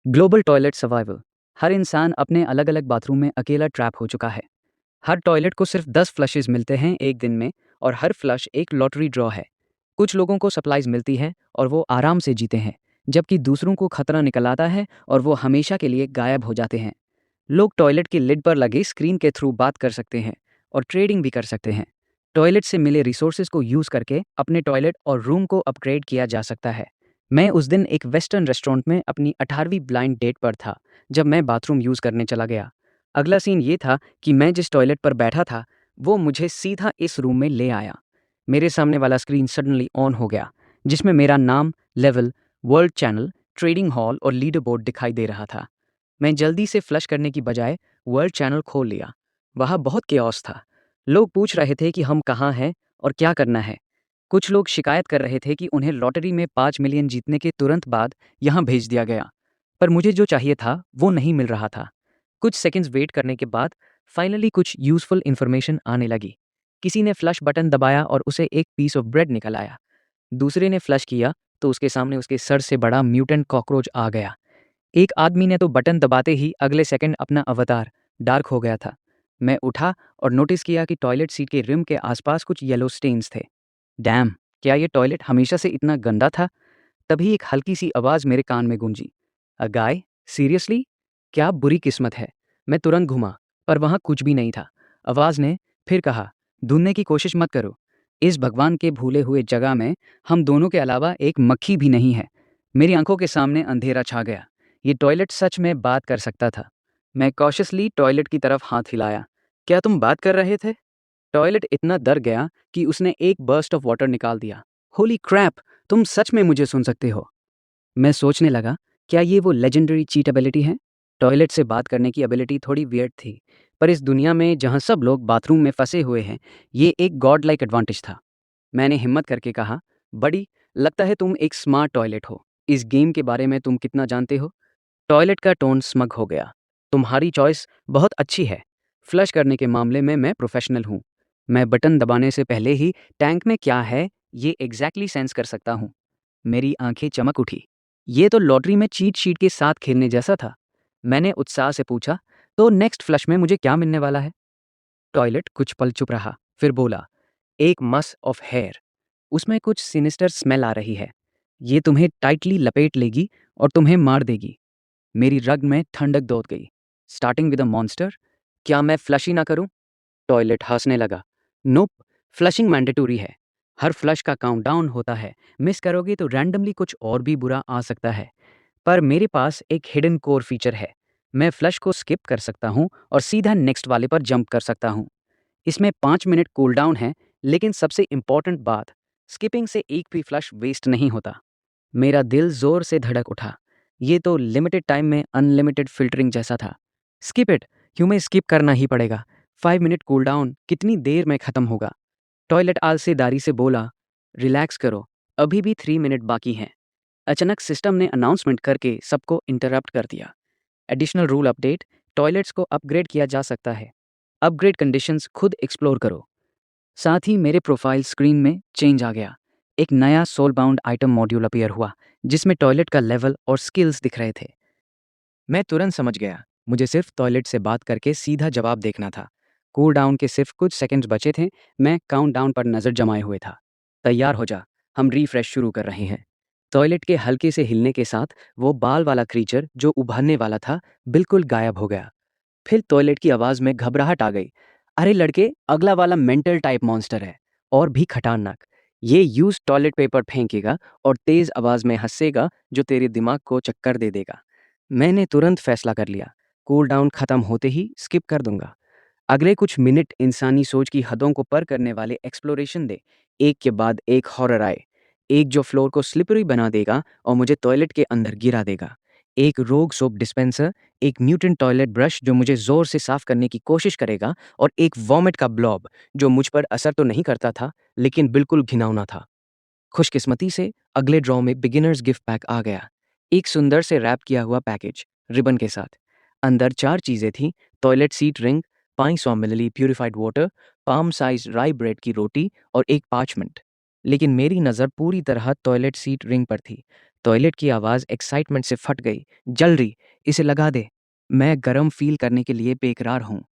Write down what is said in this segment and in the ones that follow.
Global toilet survival. हर इंसान अपने अलग अलग बाथरूम में अकेला ट्रैप हो चुका है। हर टॉयलेट को सिर्फ 10 फ्लशेज मिलते हैं एक दिन में, और हर फ्लश एक लॉटरी ड्रॉ है। कुछ लोगों को सप्लाईज मिलती है और वो आराम से जीते हैं, जबकि दूसरों को खतरा निकल आता है और वो हमेशा के लिए गायब हो जाते हैं। लोग टॉयलेट की लिड पर लगे स्क्रीन के थ्रू बात कर सकते हैं और ट्रेडिंग भी कर सकते हैं। टॉयलेट से मिले रिसोर्सेज को यूज़ करके अपने टॉयलेट और रूम को अपग्रेड किया जा सकता है। मैं उस दिन एक वेस्टर्न रेस्टोरेंट में अपनी 18वीं ब्लाइंड डेट पर था जब मैं बाथरूम यूज़ करने चला गया। अगला सीन ये था कि मैं जिस टॉयलेट पर बैठा था वो मुझे सीधा इस रूम में ले आया। मेरे सामने वाला स्क्रीन सडनली ऑन हो गया, जिसमें मेरा नाम, level, world channel, trading hall और लीडर बोर्ड दिखाई दे रहा था। मैं जल्दी से फ्लश करने की बजाय वर्ल्ड चैनल खोल लिया। वहाँ बहुत केओस था। लोग पूछ रहे थे कि हम कहाँ हैं और क्या करना है। कुछ लोग शिकायत कर रहे थे कि उन्हें लॉटरी में 5 मिलियन जीतने के तुरंत बाद यहाँ भेज दिया गया, पर मुझे जो चाहिए था वो नहीं मिल रहा था। कुछ सेकंड्स वेट करने के बाद फाइनली कुछ यूजफुल इन्फॉर्मेशन आने लगी। किसी ने फ्लश बटन दबाया और उसे एक पीस ऑफ ब्रेड निकल आया। दूसरे ने फ्लश किया तो उसके सामने उसके सर से बड़ा म्यूटेंट कॉकरोच आ गया। एक आदमी ने तो बटन दबाते ही अगले सेकंड अपना अवतार डार्क हो गया था। मैं उठा और नोटिस किया कि टॉयलेट सीट के रिम के आसपास कुछ येलो स्टेन्स थे। डैम, क्या ये टॉयलेट हमेशा से इतना गंदा था? तभी एक हल्की सी आवाज़ मेरे कान में गूंजी। अ गाय, सीरियसली? क्या बुरी किस्मत है। मैं तुरंत घुमा, पर वहाँ कुछ भी नहीं था। आवाज़ ने फिर कहा, ढूंढने की कोशिश मत करो। इस भगवान के भूले हुए जगह में हम दोनों के अलावा एक मक्खी भी नहीं है। मेरी आंखों के सामने अंधेरा छा गया। ये टॉयलेट सच में बात कर सकता था। मैं कॉशियसली टॉयलेट की तरफ हाथ हिलाया। क्या तुम बात कर रहे थे? टॉयलेट इतना डर गया कि उसने एक बर्स्ट ऑफ वाटर निकाल दिया। होली क्रैप, तुम सच में मुझे सुन सकते हो। मैं सोचने लगा, क्या ये वो लेजेंडरी चीट एबिलिटी है? टॉयलेट से बात करने की एबिलिटी थोड़ी वियर्ड थी, पर इस दुनिया में जहाँ सब लोग बाथरूम में फंसे हुए हैं, ये एक गॉड लाइक एडवांटेज था। मैंने हिम्मत करके कहा, बड़ी, लगता है तुम एक स्मार्ट टॉयलेट हो। इस गेम के बारे में तुम कितना जानते हो? टॉयलेट का टोन स्मग हो गया। तुम्हारी चॉइस बहुत अच्छी है। फ्लश करने के मामले में मैं प्रोफेशनल हूँ। मैं बटन दबाने से पहले ही टैंक में क्या है ये एग्जैक्टली सेंस कर सकता हूँ। मेरी आंखें चमक उठी। ये तो लॉटरी में चीट शीट के साथ खेलने जैसा था। मैंने उत्साह से पूछा, तो नेक्स्ट फ्लश में मुझे क्या मिलने वाला है? टॉयलेट कुछ पल चुप रहा, फिर बोला, एक मस ऑफ हेयर। उसमें कुछ सिनिस्टर स्मेल आ रही है। ये तुम्हें टाइटली लपेट लेगी और तुम्हें मार देगी। मेरी रग में ठंडक दौड़ गई। Starting with a monster? क्या मैं फ्लश ही ना करूं? टॉयलेट हंसने लगा। नोप, फ्लशिंग मैंडेटरी है। हर फ्लश का काउंटडाउन होता है। मिस करोगे तो रैंडमली कुछ और भी बुरा आ सकता है। पर मेरे पास एक हिडन कोर फीचर है। मैं फ्लश को स्किप कर सकता हूं और सीधा नेक्स्ट वाले पर जंप कर सकता हूं। इसमें 5 मिनट कूलडाउन है, लेकिन सबसे इंपॉर्टेंट बात, स्किपिंग से एक भी फ्लश वेस्ट नहीं होता। मेरा दिल जोर से धड़क उठा। ये तो लिमिटेड टाइम में अनलिमिटेड फिल्टरिंग जैसा था। स्किप इट, क्यों मैं स्किप करना ही पड़ेगा। 5 मिनट कूलडाउन कितनी देर में ख़त्म होगा? टॉयलेट आलसेदारी से बोला, रिलैक्स करो, अभी भी 3 मिनट बाकी हैं। अचानक सिस्टम ने अनाउंसमेंट करके सबको इंटरप्ट कर दिया। एडिशनल रूल अपडेट, टॉयलेट्स को अपग्रेड किया जा सकता है। अपग्रेड कंडीशंस खुद एक्सप्लोर करो। साथ ही मेरे प्रोफाइल स्क्रीन में चेंज आ गया। एक नया soul bound item module appear हुआ, जिसमें टॉयलेट का लेवल और स्किल्स दिख रहे थे। मैं तुरंत समझ गया, मुझे सिर्फ टॉयलेट से बात करके सीधा जवाब देखना था। कूल डाउन के सिर्फ कुछ सेकंड्स बचे थे। मैं काउंटडाउन पर नज़र जमाए हुए था। तैयार हो जा, हम रिफ्रेश शुरू कर रहे हैं। टॉयलेट के हल्के से हिलने के साथ वो बाल वाला क्रीचर जो उभरने वाला था बिल्कुल गायब हो गया। फिर टॉयलेट की आवाज़ में घबराहट आ गई। अरे लड़के, अगला वाला मेंटल टाइप मॉन्स्टर है, और भी खतरनाक। ये यूज टॉयलेट पेपर फेंकेगा और तेज आवाज़ में हंसेगा जो तेरे दिमाग को चक्कर दे देगा। मैंने तुरंत फैसला कर लिया, कूल डाउन खत्म होते ही स्किप कर दूंगा। अगले कुछ मिनट इंसानी सोच की हदों को पार करने वाले एक्सप्लोरेशन दे। एक के बाद एक हॉरर आए। एक जो फ्लोर को स्लिपरी बना देगा और मुझे टॉयलेट के अंदर गिरा देगा। एक रोग सोप डिस्पेंसर, एक म्यूटेंट टॉयलेट ब्रश जो मुझे जोर से साफ करने की कोशिश करेगा, और एक वॉमिट का ब्लॉब जो मुझ पर असर तो नहीं करता था, लेकिन बिल्कुल घिनौना था। खुशकिस्मती से अगले ड्रॉ में बिगिनर्स गिफ्ट पैक आ गया। एक सुंदर से रैप किया हुआ पैकेज, रिबन के साथ। अंदर 4 चीज़ें थीं, टॉयलेट सीट रिंग, 500 मिली प्यूरिफाइड वाटर, पाम साइज राई ब्रेड की रोटी और एक पार्चमेंट। लेकिन मेरी नज़र पूरी तरह टॉयलेट सीट रिंग पर थी। टॉयलेट की आवाज़ एक्साइटमेंट से फट गई। जल रही, इसे लगा दे। मैं गर्म फील करने के लिए बेकरार हूँ।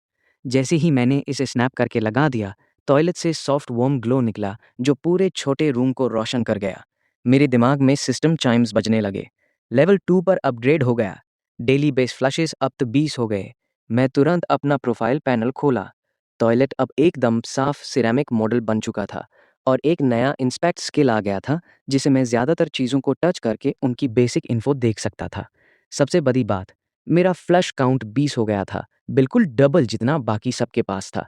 जैसे ही मैंने इसे स्नैप करके लगा दिया, टॉयलेट से सॉफ्ट वार्म ग्लो निकला जो पूरे छोटे रूम को रोशन कर गया। मेरे दिमाग में सिस्टम चाइम्स बजने लगे। लेवल 2 पर अपग्रेड हो गया। डेली बेस फ्लशेस अब तो 20 हो गए। मैं तुरंत अपना प्रोफाइल पैनल खोला। टॉयलेट अब एकदम साफ सिरेमिक मॉडल बन चुका था और एक नया इंस्पेक्ट स्किल आ गया था जिसे मैं ज़्यादातर चीज़ों को टच करके उनकी बेसिक इन्फो देख सकता था। सबसे बड़ी बात, मेरा फ्लश काउंट 20 हो गया था, बिल्कुल डबल जितना बाकी सबके पास था।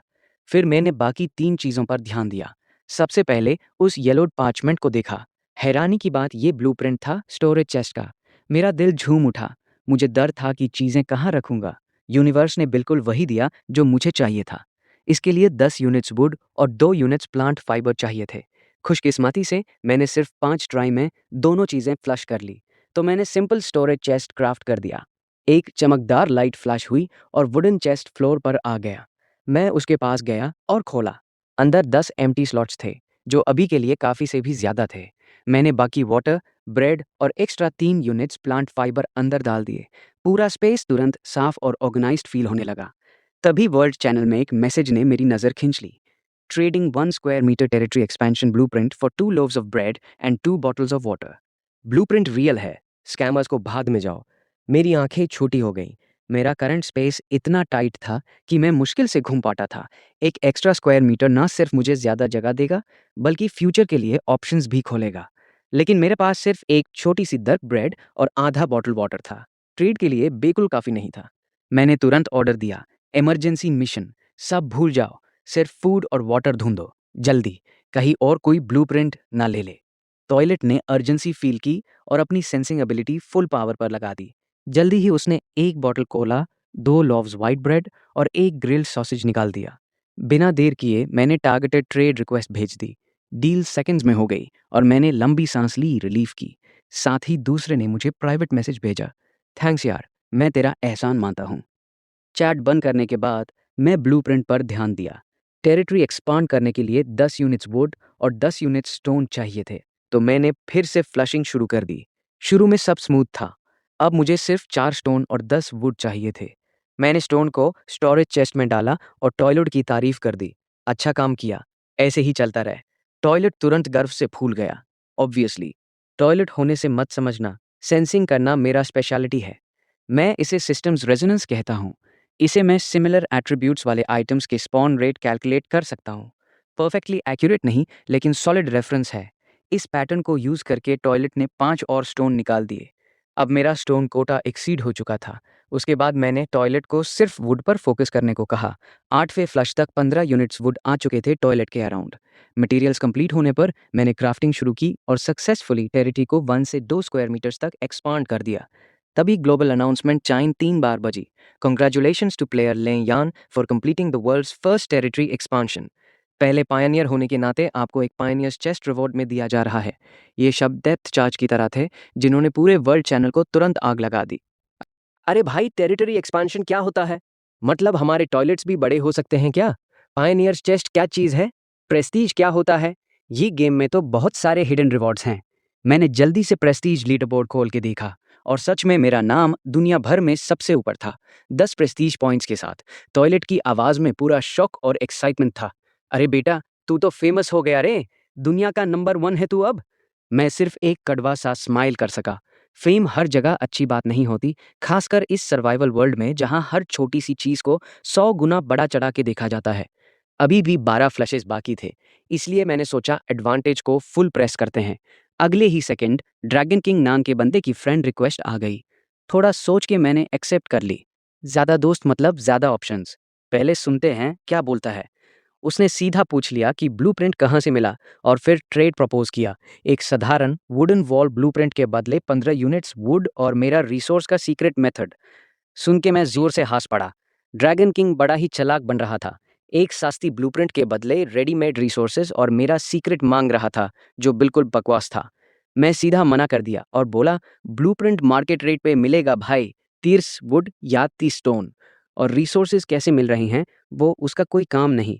फिर मैंने बाकी 3 चीज़ों पर ध्यान दिया। सबसे पहले उस येलोड पार्चमेंट को देखा। हैरानी की बात ये ब्लूप्रिंट था स्टोरेज चेस्ट का। मेरा दिल झूम उठा। मुझे डर था कि चीज़ें कहाँ रखूंगा। यूनिवर्स ने बिल्कुल वही दिया जो मुझे चाहिए था। इसके लिए 10 यूनिट्स वुड और 2 यूनिट्स प्लांट फाइबर चाहिए थे। खुशकिस्मती से मैंने सिर्फ 5 ट्राई में दोनों चीज़ें फ्लश कर ली, तो मैंने सिंपल स्टोरेज चेस्ट क्राफ्ट कर दिया। एक चमकदार लाइट फ्लैश हुई और वुडन चेस्ट फ्लोर पर आ गया। मैं उसके पास गया और खोला। अंदर 10 एम्प्टी स्लॉट्स थे, जो अभी के लिए काफ़ी से भी ज़्यादा थे। मैंने बाकी वाटर, ब्रेड और एक्स्ट्रा 3 यूनिट्स प्लांट फाइबर अंदर डाल दिए। पूरा स्पेस तुरंत साफ और ऑर्गेनाइज्ड फील होने लगा। तभी वर्ल्ड चैनल में एक मैसेज ने मेरी नज़र खींच ली। Trading 1 square metre territory expansion blueprint for 2 loaves of bread and 2 bottles of water. Blueprint real है, स्कैमर्स को भाग में जाओ। मेरी आंखें छोटी हो गईं। मेरा करंट स्पेस इतना टाइट था कि मैं मुश्किल से घूम पाता था। एक एक्स्ट्रा स्क्वायर मीटर ना सिर्फ मुझे ज़्यादा जगह देगा, बल्कि फ्यूचर के लिए ऑप्शंस भी खोलेगा। लेकिन मेरे पास सिर्फ एक छोटी सी दर्क ब्रेड और आधा बॉटल वाटर था। ट्रेड के लिए बिल्कुल काफ़ी नहीं था। मैंने तुरंत ऑर्डर दिया, इमरजेंसी मिशन, सब भूल जाओ, सिर्फ फूड और वाटर ढूंढो, जल्दी, कहीं और कोई ब्लूप्रिंट ना ले ले। टॉयलेट ने अर्जेंसी फील की और अपनी सेंसिंग एबिलिटी फुल पावर पर लगा दी। जल्दी ही उसने एक बॉटल कोला, 2 लॉव्स वाइट ब्रेड और एक ग्रिल्ड सॉसेज निकाल दिया। बिना देर किए मैंने टारगेटेड ट्रेड रिक्वेस्ट भेज दी। डील सेकंड्स में हो गई और मैंने लंबी सांस ली, रिलीफ की। साथ ही दूसरे ने मुझे प्राइवेट मैसेज भेजा, थैंक्स यार, मैं तेरा एहसान मानता हूँ। चैट बंद करने के बाद मैं ब्लूप्रिंट पर ध्यान दिया। टेरिटरी एक्सपांड करने के लिए 10 यूनिट्स वुड और 10 यूनिट्स स्टोन चाहिए थे, तो मैंने फिर से फ्लशिंग शुरू कर दी। शुरू में सब स्मूथ था। अब मुझे सिर्फ 4 स्टोन और 10 वुड चाहिए थे। मैंने स्टोन को स्टोरेज चेस्ट में डाला और टॉयलेट की तारीफ कर दी। अच्छा काम किया, ऐसे ही चलता रहे। टॉयलेट तुरंत गर्व से फूल गया। ऑब्वियसली, टॉयलेट होने से मत समझना, सेंसिंग करना मेरा स्पेशलिटी है। मैं इसे सिस्टम्स रेजोनेंस कहता हूँ। इसे मैं सिमिलर एट्रीब्यूट्स वाले आइटम्स के स्पॉन रेट कैलकुलेट कर सकता हूँ। परफेक्टली एक्यूरेट नहीं, लेकिन सॉलिड रेफरेंस है। इस पैटर्न को यूज करके टॉयलेट ने 5 और स्टोन निकाल दिए। अब मेरा स्टोन कोटा एक्सीड हो चुका था। उसके बाद मैंने टॉयलेट को सिर्फ वुड पर फोकस करने को कहा। 8वें फ्लश तक 15 यूनिट्स वुड आ चुके थे टॉयलेट के अराउंड। मटेरियल्स कंप्लीट होने पर मैंने क्राफ्टिंग शुरू की और सक्सेसफुली टेरिटरी को 1 से 2 स्क्वायर मीटर्स तक एक्सपांड कर दिया। तभी ग्लोबल अनाउंसमेंट चाइन 3 बार बजी। Congratulations to player Leng Yan for completing the world's first territory expansion. पहले पायनियर होने के नाते आपको एक पायनियर्स चेस्ट रिवॉर्ड में दिया जा रहा है। ये शब्द डेप्थ चार्ज की तरह थे, जिन्होंने पूरे वर्ल्ड चैनल को तुरंत आग लगा दी। अरे भाई, टेरिटरी एक्सपांशन क्या होता है? मतलब हमारे टॉयलेट्स भी बड़े हो सकते हैं क्या? पायनियर्स चेस्ट क्या चीज़ है? प्रेस्टीज क्या होता है? ये गेम में तो बहुत सारे हिडन रिवॉर्ड्स हैं। मैंने जल्दी से प्रेस्टीज लीडरबोर्ड खोल के देखा और सच में मेरा नाम दुनिया भर में सबसे ऊपर था, 10 प्रेस्टीज पॉइंट्स के साथ। टॉयलेट की आवाज़ में पूरा शॉक और एक्साइटमेंट था। अरे बेटा, तू तो फेमस हो गया रे, दुनिया का नंबर 1 है तू अब। मैं सिर्फ एक कड़वा सा स्माइल कर सका। फेम हर जगह अच्छी बात नहीं होती, खासकर इस सर्वाइवल वर्ल्ड में जहां हर छोटी सी चीज को 100 गुना बड़ा चढ़ा के देखा जाता है। अभी भी 12 फ्लैशेस बाकी थे, इसलिए मैंने सोचा एडवांटेज को फुल प्रेस करते हैं। अगले ही सेकंड ड्रैगन किंग नाम के बंदे की फ्रेंड रिक्वेस्ट आ गई। थोड़ा सोच के मैंने एक्सेप्ट कर ली। ज़्यादा दोस्त मतलब ज़्यादा ऑप्शंस। पहले सुनते हैं क्या बोलता है। उसने सीधा पूछ लिया कि ब्लूप्रिंट कहाँ से मिला और फिर ट्रेड प्रपोज किया। एक साधारण वुडन वॉल ब्लूप्रिंट के बदले 15 यूनिट्स वुड और मेरा रिसोर्स का सीक्रेट मेथड। सुन के मैं जोर से हंस पड़ा। ड्रैगन किंग बड़ा ही चालाक बन रहा था। एक सस्ती ब्लूप्रिंट के बदले रेडीमेड रिसोर्सेज और मेरा सीक्रेट मांग रहा था, जो बिल्कुल बकवास था। मैं सीधा मना कर दिया और बोला, ब्लूप्रिंट मार्केट रेट पे मिलेगा भाई, 30 वुड या 30 स्टोन। और रिसोर्सेज कैसे मिल रहे हैं वो उसका कोई काम नहीं।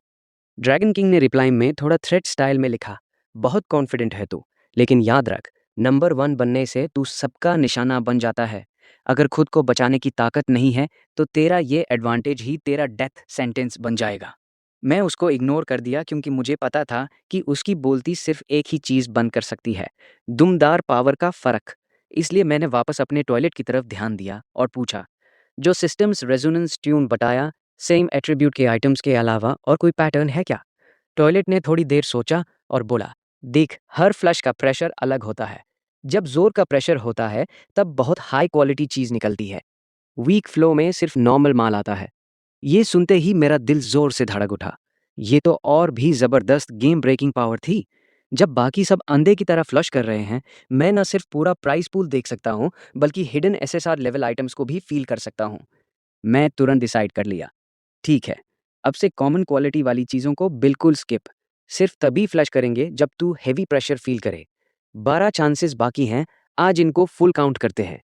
ड्रैगन किंग ने रिप्लाई में थोड़ा थ्रेट स्टाइल में लिखा, बहुत कॉन्फिडेंट है तू, लेकिन याद रख, नंबर 1 बनने से तू सबका निशाना बन जाता है। अगर खुद को बचाने की ताकत नहीं है, तो तेरा ये एडवांटेज ही तेरा डेथ सेंटेंस बन जाएगा। मैं उसको इग्नोर कर दिया क्योंकि मुझे पता था कि उसकी बोलती सिर्फ एक ही चीज़ बंद कर सकती है, दुमदार पावर का फ़र्क। इसलिए मैंने वापस अपने टॉयलेट की तरफ ध्यान दिया और पूछा, जो सिस्टम्स रेजोनेंस ट्यून बताया, सेम एट्रीब्यूट के आइटम्स के अलावा और कोई पैटर्न है क्या? टॉयलेट ने थोड़ी देर सोचा और बोला, देख, हर फ्लश का प्रेशर अलग होता है। जब जोर का प्रेशर होता है, तब बहुत हाई क्वालिटी चीज़ निकलती है। वीक फ्लो में सिर्फ नॉर्मल माल आता है। ये सुनते ही मेरा दिल जोर से धड़क उठा। ये तो और भी ज़बरदस्त गेम ब्रेकिंग पावर थी। जब बाकी सब अंधे की तरह फ्लश कर रहे हैं, मैं न सिर्फ पूरा प्राइस पूल देख सकता हूँ, बल्कि हिडन एसएसआर लेवल आइटम्स को भी फील कर सकता हूँ। मैं तुरंत डिसाइड कर लिया, ठीक है, अब से कॉमन क्वालिटी वाली चीज़ों को बिल्कुल स्किप। सिर्फ तभी फ्लश करेंगे जब तू हेवी प्रेशर फील करे। 12 चांसेस बाकी हैं, आज इनको फुल काउंट करते हैं।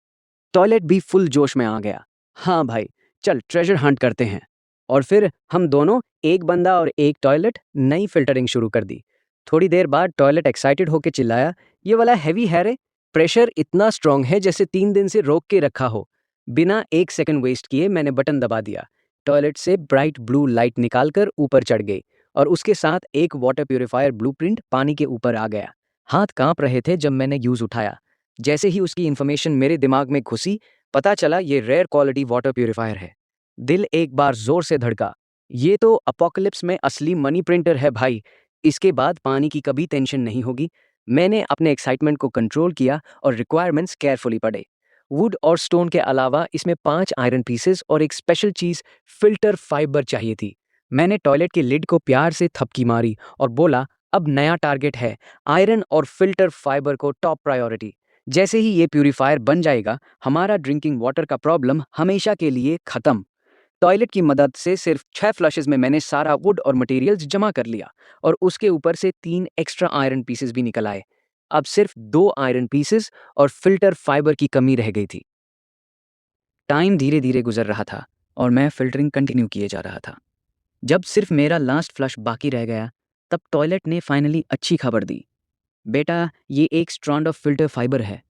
टॉयलेट भी फुल जोश में आ गया। हाँ भाई, चल ट्रेजर हंट करते हैं। और फिर हम दोनों, एक बंदा और एक टॉयलेट, नई फिल्टरिंग शुरू कर दी। थोड़ी देर बाद टॉयलेट एक्साइटेड होकर चिल्लाया, ये वाला हैवी है रे, प्रेशर इतना स्ट्रांग है जैसे 3 दिन से रोक के रखा हो। बिना एक सेकंड वेस्ट किए मैंने बटन दबा दिया। टॉयलेट से ब्राइट ब्लू लाइट निकालकर ऊपर चढ़ गई और उसके साथ एक वाटर प्यूरिफायर ब्लूप्रिंट पानी के ऊपर आ गया। हाथ कांप रहे थे जब मैंने यूज उठाया। जैसे ही उसकी इन्फॉर्मेशन मेरे दिमाग में घुसी, पता चला ये रेयर क्वालिटी वाटर प्यूरिफायर है। दिल एक बार जोर से धड़का। ये तो अपोकलिप्स में असली मनी प्रिंटर है भाई। इसके बाद पानी की कभी टेंशन नहीं होगी। मैंने अपने एक्साइटमेंट को कंट्रोल किया और रिक्वायरमेंट्स केयरफुली पढ़े। वुड और स्टोन के अलावा इसमें 5 आयरन पीसेस और एक स्पेशल चीज़, फिल्टर फाइबर चाहिए थी। मैंने टॉयलेट के लिड को प्यार से थपकी मारी और बोला, अब नया टारगेट है, आयरन और फिल्टर फाइबर को टॉप प्रायोरिटी। जैसे ही ये प्यूरीफायर बन जाएगा, हमारा ड्रिंकिंग वाटर का प्रॉब्लम हमेशा के लिए खत्म। टॉयलेट की मदद से सिर्फ 6 फ्लशेस में मैंने सारा वुड और मटेरियल्स जमा कर लिया और उसके ऊपर से 3 एक्स्ट्रा आयरन पीसेस भी निकल आए। अब सिर्फ 2 आयरन पीसेस और फिल्टर फाइबर की कमी रह गई थी। टाइम धीरे धीरे गुजर रहा था और मैं फिल्टरिंग कंटिन्यू किए जा रहा था। जब सिर्फ मेरा लास्ट फ्लश बाकी रह गया, तब टॉयलेट ने फाइनली अच्छी खबर दी, बेटा, ये एक स्ट्रैंड ऑफ फिल्टर फाइबर है।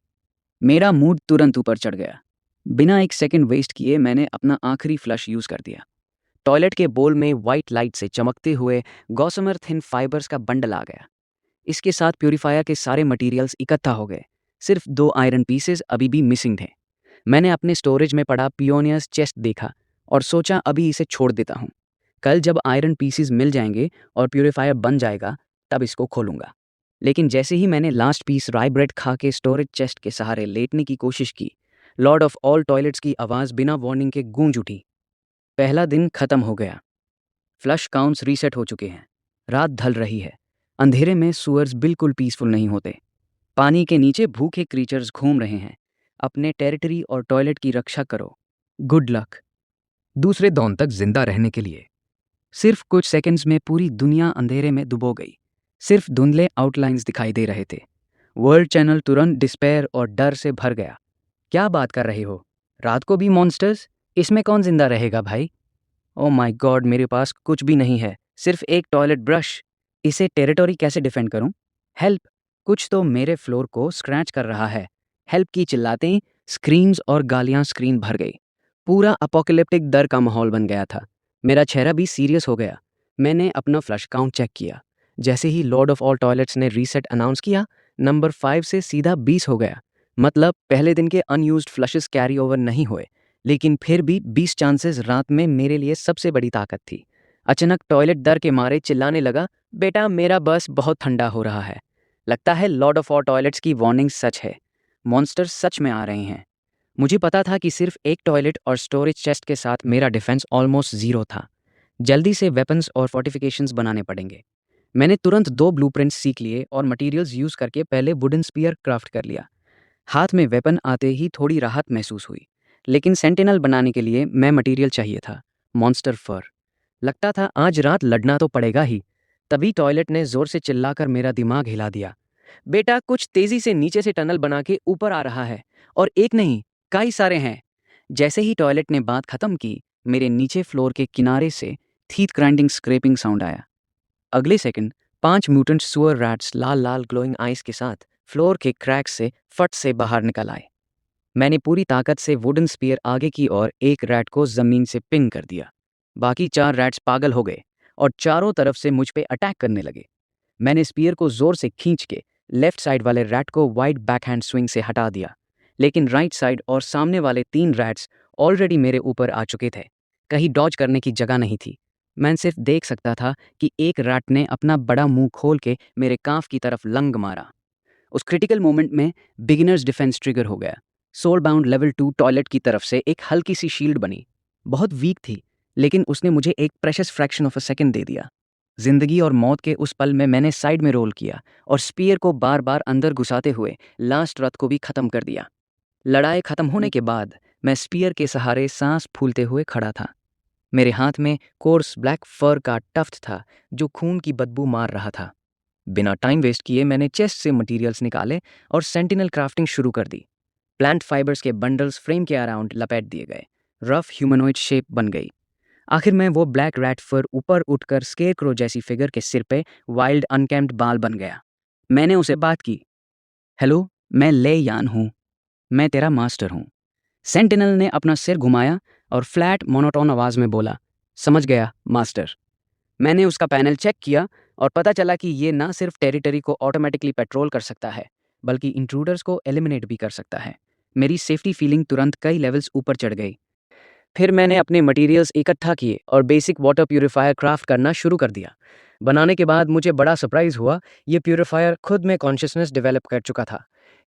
मेरा मूड तुरंत ऊपर चढ़ गया। बिना एक सेकंड वेस्ट किए मैंने अपना आखिरी फ्लश यूज़ कर दिया। टॉयलेट के बोल में वाइट लाइट से चमकते हुए गॉसमर थिन फाइबर्स का बंडल आ गया। इसके साथ प्यूरीफायर के सारे मटेरियल्स इकट्ठा हो गए। सिर्फ 2 आयरन पीसेस अभी भी मिसिंग थे। मैंने अपने स्टोरेज में पड़ा पियोनियर्स चेस्ट देखा और सोचा अभी इसे छोड़ देता हूँ। कल जब आयरन पीसेस मिल जाएंगे और प्यूरीफायर बन जाएगा, तब इसको खोलूँगा। लेकिन जैसे ही मैंने लास्ट पीस राई ब्रेड खा के स्टोरेज चेस्ट के सहारे लेटने की कोशिश की, लॉर्ड ऑफ ऑल टॉयलेट्स की आवाज़ बिना वार्निंग के गूंज उठी। पहला दिन खत्म हो गया। फ्लश काउंट्स रीसेट हो चुके हैं। रात ढल रही है। अंधेरे में सूअर्स बिल्कुल पीसफुल नहीं होते। पानी के नीचे भूखे क्रीचर्स घूम रहे हैं। अपने टेरिटरी और टॉयलेट की रक्षा करो। Good luck. दूसरे दौर तक जिंदा रहने के लिए सिर्फ कुछ सेकंड्स में पूरी दुनिया अंधेरे में डुबो गई। सिर्फ धुंधले आउटलाइंस दिखाई दे रहे थे। वर्ल्ड चैनल तुरंत डिस्पेयर और डर से भर गया। क्या बात कर रहे हो? रात को भी मॉन्स्टर्स? इसमें कौन जिंदा रहेगा भाई? ओ माय गॉड, मेरे पास कुछ भी नहीं है, सिर्फ एक टॉयलेट ब्रश। इसे टेरिटरी कैसे डिफेंड करूं? हेल्प! कुछ तो मेरे फ्लोर को स्क्रैच कर रहा है। हेल्प की चिल्लाते ही स्क्रीम्स और गालियां स्क्रीन भर गई। पूरा अपोकलिप्टिक डर का माहौल बन गया था। मेरा चेहरा भी सीरियस हो गया। मैंने अपना फ्लश काउंट चेक किया। जैसे ही लॉर्ड ऑफ ऑल टॉयलेट्स ने रीसेट अनाउंस किया, नंबर 5 से सीधा 20 हो गया। मतलब पहले दिन के अनयूज्ड फ्लशेस कैरी ओवर नहीं हुए। लेकिन फिर भी 20 चांसेस रात में मेरे लिए सबसे बड़ी ताकत थी। अचानक टॉयलेट डर के मारे चिल्लाने लगा, बेटा, मेरा बस बहुत ठंडा हो रहा है। लगता है लॉर्ड ऑफ ऑल टॉयलेट्स की वार्निंग सच है। मॉन्स्टर्स सच में आ रहे हैं। मुझे पता था कि सिर्फ एक टॉयलेट और स्टोरेज चेस्ट के साथ मेरा डिफेंस ऑलमोस्ट ज़ीरो था। जल्दी से वेपन्स और फोर्टिफिकेशंस बनाने पड़ेंगे। मैंने तुरंत 2 ब्लूप्रिंट्स सीख लिए और मटेरियल्स यूज़ करके पहले वुडन स्पीयर क्राफ्ट कर लिया। हाथ में वेपन आते ही थोड़ी राहत महसूस हुई। लेकिन सेंटिनल बनाने के लिए मैं मटेरियल चाहिए था, मॉन्स्टर फर। लगता था आज रात लड़ना तो पड़ेगा ही। तभी टॉयलेट ने जोर से चिल्लाकर मेरा दिमाग हिला दिया, बेटा, कुछ तेजी से नीचे से टनल बना के ऊपर आ रहा है। और एक नहीं, कई सारे हैं। जैसे ही टॉयलेट ने बात खत्म की, मेरे नीचे फ्लोर के किनारे से थीथ ग्राइंडिंग स्क्रैपिंग साउंड आया। अगले सेकंड 5 म्यूटेंट सुअर रैट्स लाल लाल ग्लोइंग आइस के साथ फ्लोर के क्रैक से फट से बाहर निकल आए। मैंने पूरी ताकत से वुडन स्पीयर आगे की और एक रैट को जमीन से पिन कर दिया। बाकी 4 रैट्स पागल हो गए और चारों तरफ से मुझ पे अटैक करने लगे। मैंने स्पीयर को जोर से खींच के लेफ्ट साइड वाले रैट को वाइड बैकहैंड स्विंग से हटा दिया, लेकिन राइट साइड और सामने वाले 3 रैट्स ऑलरेडी मेरे ऊपर आ चुके थे। कहीं डॉज करने की जगह नहीं थी। मैं सिर्फ देख सकता था कि एक रैट ने अपना बड़ा मुंह खोल के मेरे कांफ की तरफ लंग मारा। उस क्रिटिकल मोमेंट में बिगिनर्स डिफेंस ट्रिगर हो गया। सोल बाउंड लेवल 2 टॉयलेट की तरफ से एक हल्की सी शील्ड बनी। बहुत वीक थी, लेकिन उसने मुझे एक precious fraction of a second दे दिया। जिंदगी और मौत के उस पल में मैंने साइड में रोल किया और स्पीयर को बार बार अंदर घुसाते हुए लास्ट रथ को भी खत्म कर दिया। लड़ाई खत्म होने के बाद मैं स्पीयर के सहारे सांस फूलते हुए खड़ा था। मेरे हाथ में कोर्स ब्लैक फर का टफ्ट था जो खून की बदबू मार रहा था। बिना टाइम वेस्ट किए मैंने चेस्ट से मटेरियल्स निकाले और सेंटिनल क्राफ्टिंग शुरू कर दी। प्लांट फाइबर्स के बंडल्स फ्रेम के अराउंड लपेट दिए गए। रफ ह्यूमनॉइड शेप बन गई। आखिर में वो ब्लैक रैट फर ऊपर उठकर स्केरक्रो जैसी फिगर के सिर पे वाइल्ड अनकैम्प्ड बाल बन गया। मैंने उसे बात की। हेलो, मैं ले यान हूँ। मैं तेरा मास्टर हूँ। सेंटिनल ने अपना सिर घुमाया और फ्लैट मोनोटोन आवाज में बोला, समझ गया मास्टर। मैंने उसका पैनल चेक किया और पता चला कि ये ना सिर्फ टेरिटरी को ऑटोमेटिकली पेट्रोल कर सकता है, बल्कि इंट्रूडर्स को एलिमिनेट भी कर सकता है। मेरी सेफ्टी फीलिंग तुरंत कई लेवल्स ऊपर चढ़ गई। फिर मैंने अपने मटेरियल्स इकट्ठा किए और बेसिक वाटर प्यूरिफायर क्राफ्ट करना शुरू कर दिया। बनाने के बाद मुझे बड़ा सरप्राइज हुआ, ये प्यूरिफायर खुद में कॉन्शियसनेस डेवलप कर चुका था।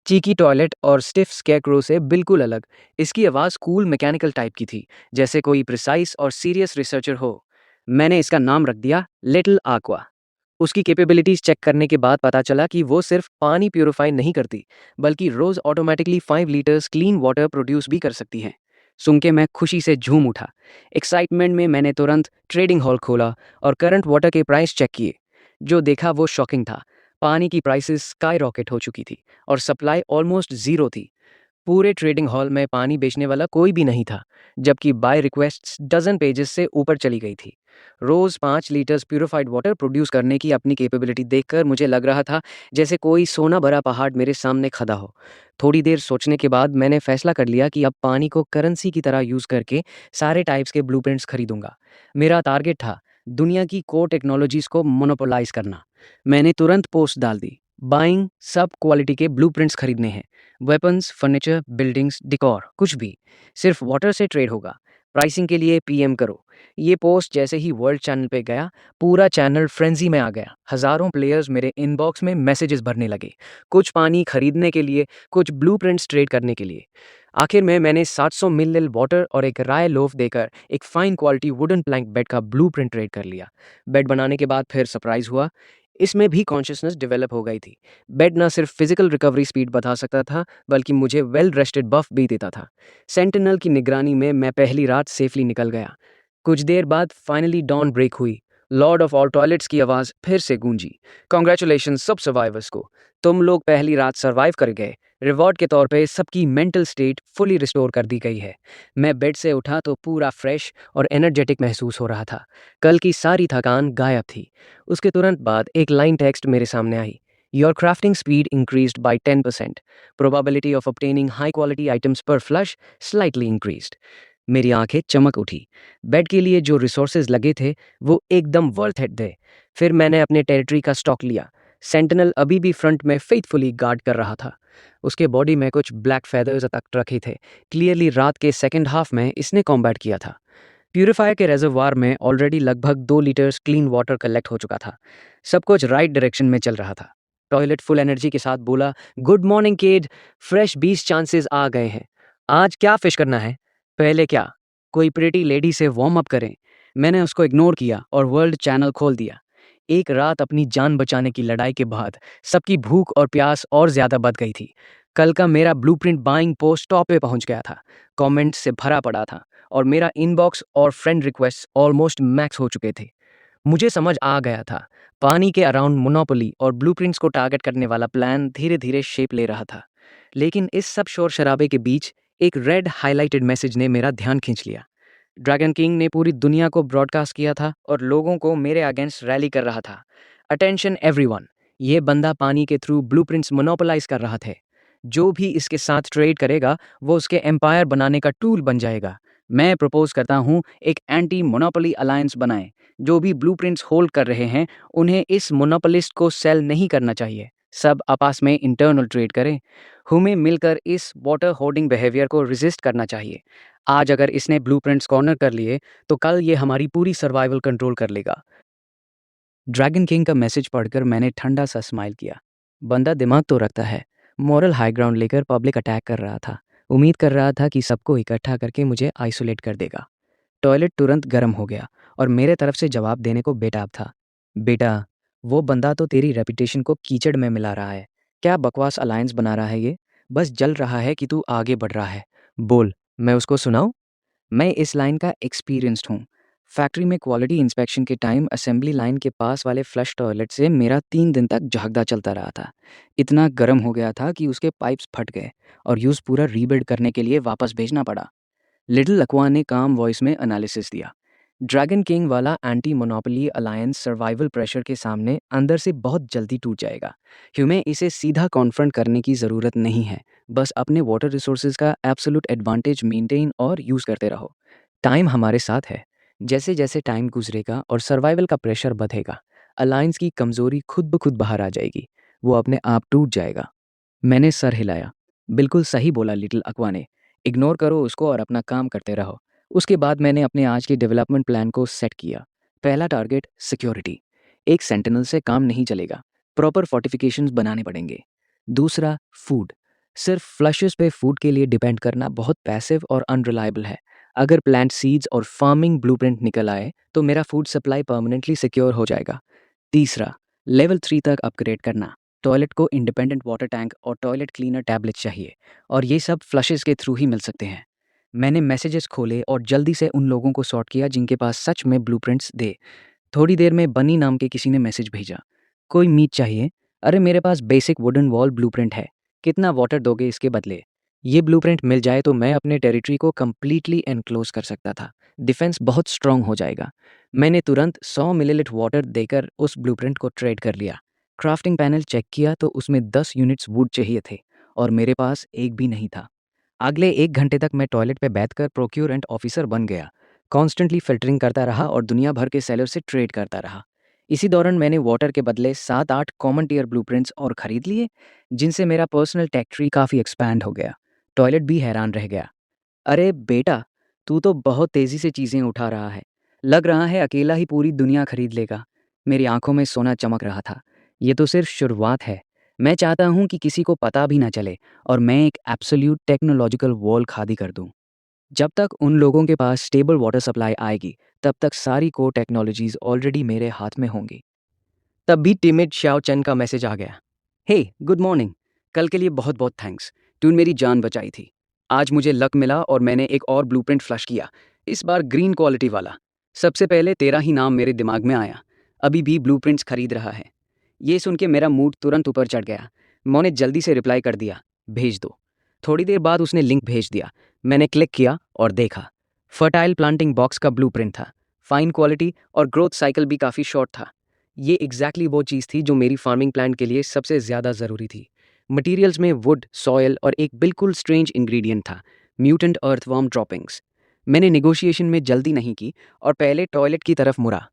चीकी टॉयलेट और स्टिफ स्केरक्रो से बिल्कुल अलग। इसकी आवाज़ कूल मैकेनिकल टाइप की थी, जैसे कोई प्रिसाइज और सीरियस रिसर्चर हो। मैंने इसका नाम रख दिया लिटिल आक्वा। उसकी कैपेबिलिटीज चेक करने के बाद पता चला कि वो सिर्फ पानी प्यूरिफाई नहीं करती, बल्कि रोज automatically 5 litres clean water produce भी कर सकती है। सुन के मैं खुशी से झूम उठा। एक्साइटमेंट में मैंने तुरंत ट्रेडिंग हॉल खोला और करंट वाटर के प्राइस चेक किए। जो देखा वो शॉकिंग था। पानी की प्राइसेस स्काई रॉकेट हो चुकी थी और सप्लाई ऑलमोस्ट ज़ीरो थी। पूरे ट्रेडिंग हॉल में पानी बेचने वाला कोई भी नहीं था, जबकि बाय रिक्वेस्ट्स डजन पेजेस से ऊपर चली गई थी। रोज 5 लीटर्स प्यूरिफाइड वाटर प्रोड्यूस करने की अपनी कैपेबिलिटी देखकर मुझे लग रहा था जैसे कोई सोना भरा पहाड़ मेरे सामने खड़ा हो। थोड़ी देर सोचने के बाद मैंने फैसला कर लिया कि अब पानी को करेंसी की तरह यूज करके सारे टाइप्स के ब्लूप्रिंट्स खरीदूंगा। मेरा टारगेट था दुनिया की कोर टेक्नोलॉजीज को मोनोपोलाइज करना। मैंने तुरंत पोस्ट डाल दी, बाइंग सब क्वालिटी के ब्लूप्रिंट्स खरीदने हैं। वेपन्स, फर्नीचर, बिल्डिंग्स, डिकॉर, कुछ भी। सिर्फ वाटर से ट्रेड होगा। प्राइसिंग के लिए पीएम करो। ये पोस्ट जैसे ही वर्ल्ड चैनल पे गया, पूरा चैनल फ्रेंजी में आ गया। हजारों प्लेयर्स मेरे इनबॉक्स में मैसेजेस भरने लगे। कुछ पानी खरीदने के लिए, कुछ ब्लूप्रिंट्स ट्रेड करने के लिए। आखिर में मैंने 700 मिलीलीटर वाटर और एक राय लोफ देकर एक fine quality wooden plank bed का ब्लूप्रिंट ट्रेड कर लिया। बेड बनाने के बाद फिर सरप्राइज हुआ। इसमें भी कॉन्शियसनेस डेवलप हो गई थी। बेड ना सिर्फ फिजिकल रिकवरी स्पीड बता सकता था, बल्कि मुझे वेल रेस्टेड बफ भी देता था। सेंटिनल की निगरानी में मैं पहली रात सेफली निकल गया। कुछ देर बाद फाइनली डॉन ब्रेक हुई। लॉर्ड ऑफ ऑल टॉयलेट्स की आवाज़ फिर से गूंजी। कॉन्ग्रेचुलेशन सब सर्वाइवर्स को, तुम लोग पहली रात सर्वाइव कर गए। रिवॉर्ड के तौर पे सबकी मेंटल स्टेट फुली रिस्टोर कर दी गई है। मैं बेड से उठा तो पूरा फ्रेश और एनर्जेटिक महसूस हो रहा था। कल की सारी थकान गायब थी। उसके तुरंत बाद एक लाइन टेक्स्ट मेरे सामने आई। Your crafting speed increased by 10%। Probability of obtaining high quality items पर फ्लश स्लाइटली इंक्रीज्ड। मेरी आंखें चमक उठी। बेड के लिए जो रिसोर्सेज लगे थे वो एकदम वर्थ इट थे। फिर मैंने अपने टेरिटरी का स्टॉक लिया। सेंटिनल अभी भी फ्रंट में फेथफुली गार्ड कर रहा था। उसके बॉडी में कुछ ब्लैक फेदर्स तक रखे थे। क्लियरली रात के सेकेंड हाफ में इसने कॉम्बैट किया था। प्यूरिफायर के रेजर्वायर में ऑलरेडी लगभग 2 लीटर्स क्लीन वाटर कलेक्ट हो चुका था। सब कुछ राइट डायरेक्शन में चल रहा था। टॉयलेट फुल एनर्जी के साथ बोला, good morning kid, fresh 20 chances आ गए हैं। आज क्या फिश करना है? पहले क्या, कोई प्रिटी लेडी से वार्म अप करें। मैंने उसको इग्नोर किया और वर्ल्ड चैनल खोल दिया। एक रात अपनी जान बचाने की लड़ाई के बाद सबकी भूख और प्यास और ज्यादा बढ़ गई थी। कल का मेरा ब्लूप्रिंट बाइंग पोस्ट टॉप पे पहुंच गया था। कमेंट्स से भरा पड़ा था और मेरा इनबॉक्स और फ्रेंड रिक्वेस्ट ऑलमोस्ट मैक्स हो चुके थे। मुझे समझ आ गया था, पानी के अराउंड मोनोपोली और ब्लूप्रिंट्स को टारगेट करने वाला प्लान धीरे धीरे शेप ले रहा था। लेकिन इस सब शोर शराबे के बीच एक रेड हाइलाइटेड मैसेज ने मेरा ध्यान खींच लिया। ड्रैगन किंग ने पूरी दुनिया को ब्रॉडकास्ट किया था और लोगों को मेरे अगेंस्ट रैली कर रहा था। अटेंशन एवरीवन, ये बंदा पानी के थ्रू ब्लूप्रिंट्स मोनोपोलाइज कर रहा था। जो भी इसके साथ ट्रेड करेगा वो उसके एम्पायर बनाने का टूल बन जाएगा। मैं प्रपोज करता हूँ एक एंटी मोनोपोली अलायंस बनाएं। जो भी ब्लूप्रिंट्स होल्ड कर रहे हैं उन्हें इस मोनोपोलिस्ट को सेल नहीं करना चाहिए। सब आपस में इंटरनल ट्रेड करें। हमें मिलकर इस वाटर होर्डिंग बिहेवियर को रेजिस्ट करना चाहिए। आज अगर इसने ब्लूप्रिंट्स कॉर्नर कर लिए तो कल ये हमारी पूरी सर्वाइवल कंट्रोल कर लेगा। ड्रैगन किंग का मैसेज पढ़कर मैंने ठंडा सा स्माइल किया। बंदा दिमाग तो रखता है। मॉरल हाई ग्राउंड लेकर पब्लिक अटैक कर रहा था। उम्मीद कर रहा था कि सबको इकट्ठा करके मुझे आइसोलेट कर देगा। टॉयलेट तुरंत गर्म हो गया और मेरे तरफ से जवाब देने को बेताब था। बेटा, वो बंदा तो तेरी रेपुटेशन को कीचड़ में मिला रहा है। क्या बकवास अलायंस बना रहा है ये? बस जल रहा है कि तू आगे बढ़ रहा है। बोल, मैं उसको सुनाऊं? मैं इस लाइन का एक्सपीरियंस्ड हूँ। फैक्ट्री में क्वालिटी इंस्पेक्शन के टाइम असेंबली लाइन के पास वाले फ्लश टॉयलेट से मेरा 3 दिन तक झगड़ा चलता रहा था। इतना गर्म हो गया था कि उसके पाइप्स फट गए और यूज़ पूरा रीबिल्ड करने के लिए वापस भेजना पड़ा। लिटिल अक्वा ने काम वॉइस में एनालिसिस दिया। ड्रैगन किंग वाला anti monopoly alliance survival pressure के सामने अंदर से बहुत जल्दी टूट जाएगा। हमें इसे सीधा कॉन्फ्रंट करने की ज़रूरत नहीं है। बस अपने वाटर रिसोर्सेज का एब्सोल्यूट एडवांटेज मेंटेन और यूज़ करते रहो। टाइम हमारे साथ है। जैसे जैसे टाइम गुजरेगा और सर्वाइवल का प्रेशर बढ़ेगा, अलायंस की कमज़ोरी खुद ब खुद बाहर आ जाएगी। वो अपने आप टूट जाएगा। मैंने सर हिलाया। बिल्कुल सही बोला लिटिल अक्वा ने। इग्नोर करो उसको और अपना काम करते रहो। उसके बाद मैंने अपने आज के डेवलपमेंट प्लान को सेट किया। पहला टारगेट सिक्योरिटी। एक सेंटिनल से काम नहीं चलेगा। प्रॉपर फोर्टिफिकेशंस बनाने पड़ेंगे। दूसरा फूड। सिर्फ फ्लशेस पे फूड के लिए डिपेंड करना बहुत पैसिव और अनरिलायबल है। अगर प्लांट सीड्स और फार्मिंग ब्लूप्रिंट निकल आए तो मेरा फूड सप्लाई परमानेंटली सिक्योर हो जाएगा। तीसरा, लेवल 3 तक अपग्रेड करना। टॉयलेट को इंडिपेंडेंट वाटर टैंक और टॉयलेट क्लीनर टैबलेट चाहिए और ये सब फ्लशेस के थ्रू ही मिल सकते हैं। मैंने मैसेजेस खोले और जल्दी से उन लोगों को सॉर्ट किया जिनके पास सच में ब्लूप्रिंट्स दे। थोड़ी देर में बनी नाम के किसी ने मैसेज भेजा। कोई मीट चाहिए? अरे मेरे पास बेसिक वुडन वॉल ब्लूप्रिंट है। कितना वाटर दोगे इसके बदले? ये ब्लूप्रिंट मिल जाए तो मैं अपने टेरिटरी को कम्प्लीटली एनक्लोज कर सकता था। डिफेंस बहुत स्ट्रांग हो जाएगा। मैंने तुरंत 100 मिलीलीटर वाटर देकर उस ब्लूप्रिंट को ट्रेड कर लिया। क्राफ्टिंग पैनल चेक किया तो उसमें 10 यूनिट्स वुड चाहिए थे और मेरे पास एक भी नहीं था। अगले 1 घंटे तक मैं टॉयलेट पे बैठकर प्रोक्योरेंट ऑफिसर बन गया। कॉन्स्टेंटली फिल्टरिंग करता रहा और दुनिया भर के सेलर से ट्रेड करता रहा। इसी दौरान मैंने वाटर के बदले 7-8 कॉमन टियर ब्लूप्रिंट्स और खरीद लिए, जिनसे मेरा पर्सनल टेक ट्री काफ़ी एक्सपैंड हो गया। टॉयलेट भी हैरान रह गया। अरे बेटा, तू तो बहुत तेज़ी से चीज़ें उठा रहा है। लग रहा है अकेला ही पूरी दुनिया खरीद लेगा। मेरी आंखों में सोना चमक रहा था। ये तो सिर्फ शुरुआत है। मैं चाहता हूँ कि किसी को पता भी ना चले और मैं एक एब्सोल्यूट टेक्नोलॉजिकल वॉल खादी कर दूँ। जब तक उन लोगों के पास स्टेबल वाटर सप्लाई आएगी, तब तक सारी कोर टेक्नोलॉजीज़ ऑलरेडी मेरे हाथ में होंगी। तब भी टिमिड श्याओ चेन का मैसेज आ गया। हे, गुड मॉर्निंग। कल के लिए बहुत बहुत थैंक्स। तूने मेरी जान बचाई थी। आज मुझे लक मिला और मैंने एक और ब्लूप्रिंट फ्लश किया, इस बार ग्रीन क्वालिटी वाला। सबसे पहले तेरा ही नाम मेरे दिमाग में आया। अभी भी ब्लूप्रिंट्स खरीद रहा है। ये सुन के मेरा मूड तुरंत ऊपर चढ़ गया। मैंने जल्दी से रिप्लाई कर दिया, भेज दो। थोड़ी देर बाद उसने लिंक भेज दिया। मैंने क्लिक किया और देखा। फर्टाइल प्लांटिंग बॉक्स का ब्लूप्रिंट था। फाइन क्वालिटी और ग्रोथ साइकिल भी काफ़ी शॉर्ट था। ये एग्जैक्टली वो चीज़ थी जो मेरी फार्मिंग प्लान के लिए सबसे ज़्यादा ज़रूरी थी। मटेरियल्स में वुड, सॉयल और एक बिल्कुल स्ट्रेंज इंग्रेडिएंट था, म्यूटेंट अर्थवर्म ड्रॉपिंग्स। मैंने नेगोशिएशन में जल्दी नहीं की और पहले टॉयलेट की तरफ मुड़ा।